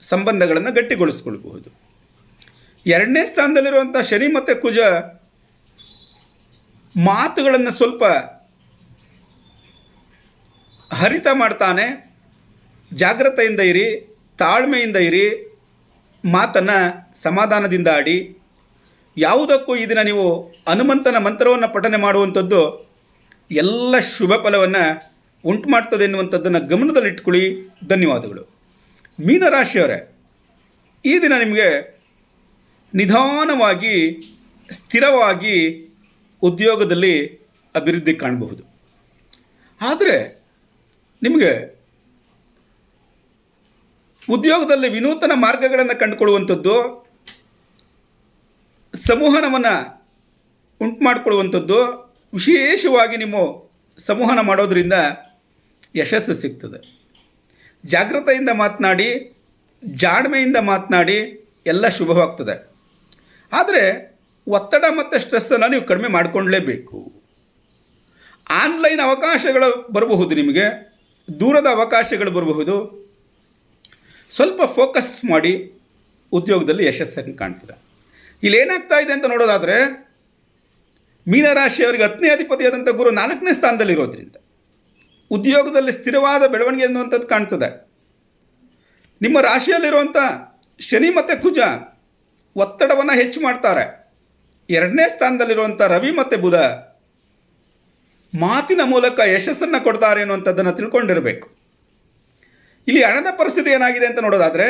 A: ಸಂಬಂಧಗಳನ್ನು ಗಟ್ಟಿಗೊಳಿಸ್ಕೊಳ್ಬಹುದು. 2ನೇ ಸ್ಥಾನದಲ್ಲಿರುವಂಥ ಶನಿ ಮತ್ತು ಕುಜ ಮಾತುಗಳನ್ನು ಸ್ವಲ್ಪ ಹರಿತ ಮಾಡ್ತಾನೆ. ಜಾಗ್ರತೆಯಿಂದ ಇರಿ, ತಾಳ್ಮೆಯಿಂದ ಇರಿ, ಮಾತನ್ನು ಸಮಾಧಾನದಿಂದ ಆಡಿ. ಯಾವುದಕ್ಕೂ ಈ ದಿನ ನೀವು ಹನುಮಂತನ ಮಂತ್ರವನ್ನು ಪಠನೆ ಮಾಡುವಂಥದ್ದು ಎಲ್ಲ ಶುಭ ಫಲವನ್ನು ಉಂಟು ಮಾಡ್ತದೆ ಎನ್ನುವಂಥದ್ದನ್ನು ಗಮನದಲ್ಲಿಟ್ಕೊಳ್ಳಿ. ಧನ್ಯವಾದಗಳು. ಮೀನರಾಶಿಯವರೇ, ಈ ದಿನ ನಿಮಗೆ ನಿಧಾನವಾಗಿ ಸ್ಥಿರವಾಗಿ ಉದ್ಯೋಗದಲ್ಲಿ ಅಭಿವೃದ್ಧಿ ಕಾಣಬಹುದು. ಆದರೆ ನಿಮಗೆ ಉದ್ಯೋಗದಲ್ಲಿ ವಿನೂತನ ಮಾರ್ಗಗಳನ್ನು ಕಂಡುಕೊಳ್ಳುವಂಥದ್ದು, ಸಂವಹನವನ್ನು ಉಂಟು ಮಾಡಿಕೊಳ್ಳುವಂಥದ್ದು, ವಿಶೇಷವಾಗಿ ನಿಮ್ಮ ಸಂವಹನ ಮಾಡೋದರಿಂದ ಯಶಸ್ಸು ಸಿಗ್ತದೆ. ಜಾಗ್ರತೆಯಿಂದ ಮಾತನಾಡಿ, ಜಾಣ್ಮೆಯಿಂದ ಮಾತನಾಡಿ, ಎಲ್ಲ ಶುಭವಾಗ್ತದೆ. ಆದರೆ ಒತ್ತಡ ಮತ್ತು ಸ್ಟ್ರೆಸ್ಸನ್ನು ನೀವು ಕಡಿಮೆ ಮಾಡಿಕೊಳ್ಳಲೇಬೇಕು. ಆನ್ಲೈನ್ ಅವಕಾಶಗಳು ಬರಬಹುದು, ನಿಮಗೆ ದೂರದ ಅವಕಾಶಗಳು ಬರಬಹುದು. ಸ್ವಲ್ಪ ಫೋಕಸ್ ಮಾಡಿ ಉದ್ಯೋಗದಲ್ಲಿ ಯಶಸ್ಸನ್ನು ಕಾಣ್ತೀರ. ಇಲ್ಲಿ ಏನಾಗ್ತಾ ಇದೆ ಅಂತ ನೋಡೋದಾದರೆ ಮೀನರಾಶಿಯವರಿಗೆ 10ನೇ ಅಧಿಪತಿಯಾದಂಥ ಗುರು 4ನೇ ಸ್ಥಾನದಲ್ಲಿರೋದ್ರಿಂದ ಉದ್ಯೋಗದಲ್ಲಿ ಸ್ಥಿರವಾದ ಬೆಳವಣಿಗೆ ಅನ್ನುವಂಥದ್ದು ಕಾಣ್ತದೆ. ನಿಮ್ಮ ರಾಶಿಯಲ್ಲಿರುವಂಥ ಶನಿ ಮತ್ತು ಕುಜ ಒತ್ತಡವನ್ನು ಹೆಚ್ಚು ಮಾಡ್ತಾರೆ. 2ನೇ ಸ್ಥಾನದಲ್ಲಿರುವಂಥ ರವಿ ಮತ್ತು ಬುಧ ಮಾತಿನ ಮೂಲಕ ಯಶಸ್ಸನ್ನು ಕೊಡ್ತಾರೆ ಅನ್ನುವಂಥದ್ದನ್ನು ತಿಳ್ಕೊಂಡಿರಬೇಕು. ಇಲ್ಲಿ ಹಣದ ಪರಿಸ್ಥಿತಿ ಏನಾಗಿದೆ ಅಂತ ನೋಡೋದಾದರೆ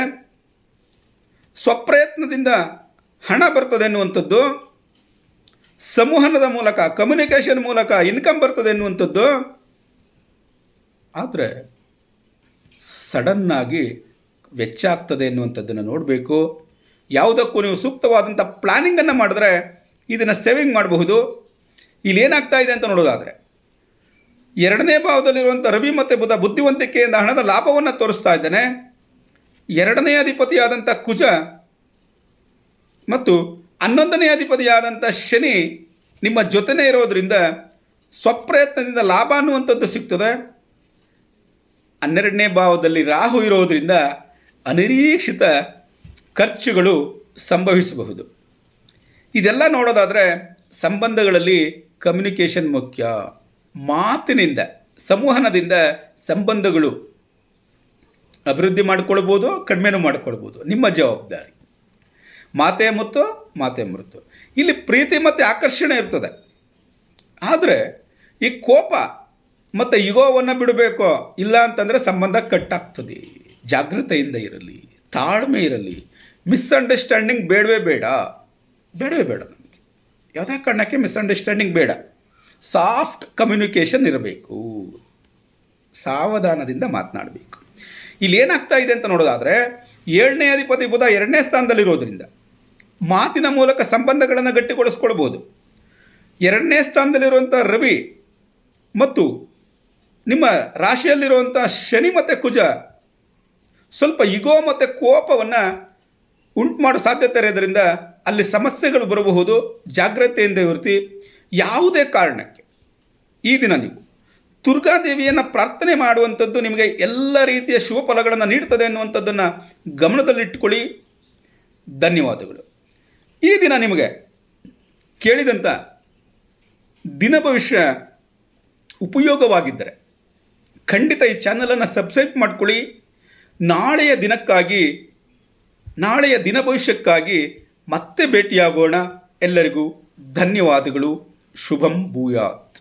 A: ಸ್ವಪ್ರಯತ್ನದಿಂದ ಹಣ ಬರ್ತದೆ ಎನ್ನುವಂಥದ್ದು, ಸಂವಹನದ ಮೂಲಕ, ಕಮ್ಯುನಿಕೇಷನ್ ಮೂಲಕ ಇನ್ಕಮ್ ಬರ್ತದೆ ಎನ್ನುವಂಥದ್ದು. ಆದರೆ ಸಡನ್ನಾಗಿ ವೆಚ್ಚ ಆಗ್ತದೆ ಎನ್ನುವಂಥದ್ದನ್ನು ನೋಡಬೇಕು. ಯಾವುದಕ್ಕೂ ನೀವು ಸೂಕ್ತವಾದಂಥ ಪ್ಲ್ಯಾನಿಂಗನ್ನು ಮಾಡಿದ್ರೆ ಇದನ್ನು ಸೇವಿಂಗ್ ಮಾಡಬಹುದು. ಇಲ್ಲಿ ಏನಾಗ್ತಾ ಇದೆ ಅಂತ ನೋಡೋದಾದರೆ 2ನೇ ಭಾವದಲ್ಲಿರುವಂಥ ರವಿ ಮತ್ತು ಬುಧ ಬುದ್ಧಿವಂತಿಕೆಯಿಂದ ಹಣದ ಲಾಭವನ್ನು ತೋರಿಸ್ತಾ ಇದ್ದಾನೆ. 2ನೇ ಅಧಿಪತಿಯಾದಂಥ ಕುಜ ಮತ್ತು 11ನೇ ಅಧಿಪತಿಯಾದಂಥ ಶನಿ ನಿಮ್ಮ ಜೊತೆನೇ ಇರೋದರಿಂದ ಸ್ವಪ್ರಯತ್ನದಿಂದ ಲಾಭ ಅನ್ನುವಂಥದ್ದು ಸಿಗ್ತದೆ. 12ನೇ ಭಾವದಲ್ಲಿ ರಾಹು ಇರೋದರಿಂದ ಅನಿರೀಕ್ಷಿತ ಖರ್ಚುಗಳು ಸಂಭವಿಸಬಹುದು. ಇದೆಲ್ಲ ನೋಡೋದಾದರೆ ಸಂಬಂಧಗಳಲ್ಲಿ ಕಮ್ಯುನಿಕೇಷನ್ ಮುಖ್ಯ. ಮಾತಿನಿಂದ, ಸಂವಹನದಿಂದ ಸಂಬಂಧಗಳು ಅಭಿವೃದ್ಧಿ ಮಾಡಿಕೊಳ್ಬೋದು, ಕಡಿಮೆನೂ ಮಾಡಿಕೊಳ್ಬೋದು. ನಿಮ್ಮ ಜವಾಬ್ದಾರಿ. ಮಾತೇ ಮುತ್ತು, ಮಾತೇ ಮೃತು. ಇಲ್ಲಿ ಪ್ರೀತಿ ಮತ್ತು ಆಕರ್ಷಣೆ ಇರ್ತದೆ. ಆದರೆ ಈ ಕೋಪ ಮತ್ತು ಇಗೋವನ್ನು ಬಿಡಬೇಕು. ಇಲ್ಲ ಅಂತಂದರೆ ಸಂಬಂಧ ಕಟ್ಟಾಗ್ತದೆ. ಜಾಗೃತೆಯಿಂದ ಇರಲಿ, ತಾಳ್ಮೆ ಇರಲಿ. ಮಿಸ್ಅಂಡರ್ಸ್ಟ್ಯಾಂಡಿಂಗ್ ಬೇಡವೇ ಬೇಡ ನಮಗೆ. ಯಾವುದೇ ಕಾರಣಕ್ಕೆ ಮಿಸ್ಅಂಡರ್ಸ್ಟ್ಯಾಂಡಿಂಗ್ ಬೇಡ. ಸಾಫ್ಟ್ ಕಮ್ಯುನಿಕೇಷನ್ ಇರಬೇಕು. ಸಾವಧಾನದಿಂದ ಮಾತನಾಡಬೇಕು. ಇಲ್ಲಿ ಏನಾಗ್ತಾ ಇದೆ ಅಂತ ನೋಡೋದಾದರೆ 7ನೇ ಅಧಿಪತಿ ಬುಧ 2ನೇ ಸ್ಥಾನದಲ್ಲಿರೋದ್ರಿಂದ ಮಾತಿನ ಮೂಲಕ ಸಂಬಂಧಗಳನ್ನು ಗಟ್ಟಿಗೊಳಿಸ್ಕೊಳ್ಬೋದು. 2ನೇ ಸ್ಥಾನದಲ್ಲಿರುವಂಥ ರವಿ ಮತ್ತು ನಿಮ್ಮ ರಾಶಿಯಲ್ಲಿರುವಂಥ ಶನಿ ಮತ್ತು ಕುಜ ಸ್ವಲ್ಪ ಇಗೋ ಮತ್ತು ಕೋಪವನ್ನು ಉಂಟು ಮಾಡೋ ಸಾಧ್ಯತೆ ಇರೋದರಿಂದ ಅಲ್ಲಿ ಸಮಸ್ಯೆಗಳು ಬರಬಹುದು. ಜಾಗ್ರತೆಯಿಂದ ಇರ್ತಿ. ಯಾವುದೇ ಕಾರಣಕ್ಕೆ ಈ ದಿನ ನೀವು ದುರ್ಗಾದೇವಿಯನ್ನು ಪ್ರಾರ್ಥನೆ ಮಾಡುವಂಥದ್ದು ನಿಮಗೆ ಎಲ್ಲ ರೀತಿಯ ಶುಭ ಫಲಗಳನ್ನು ನೀಡ್ತದೆ ಅನ್ನುವಂಥದ್ದನ್ನು ಗಮನದಲ್ಲಿಟ್ಟುಕೊಳ್ಳಿ. ಧನ್ಯವಾದಗಳು. ಈ ದಿನ ನಿಮಗೆ ಕೇಳಿದಂಥ ದಿನ ಭವಿಷ್ಯ ಉಪಯೋಗವಾಗಿದ್ದರೆ ಖಂಡಿತ ಈ ಚಾನಲನ್ನು ಸಬ್ಸ್ಕ್ರೈಬ್ ಮಾಡ್ಕೊಳ್ಳಿ. ನಾಳೆಯ ದಿನ ಭವಿಷ್ಯಕ್ಕಾಗಿ ಮತ್ತೆ ಭೇಟಿಯಾಗೋಣ. ಎಲ್ಲರಿಗೂ ಧನ್ಯವಾದಗಳು. ಶುಭಂ ಭೂಯಾತ್.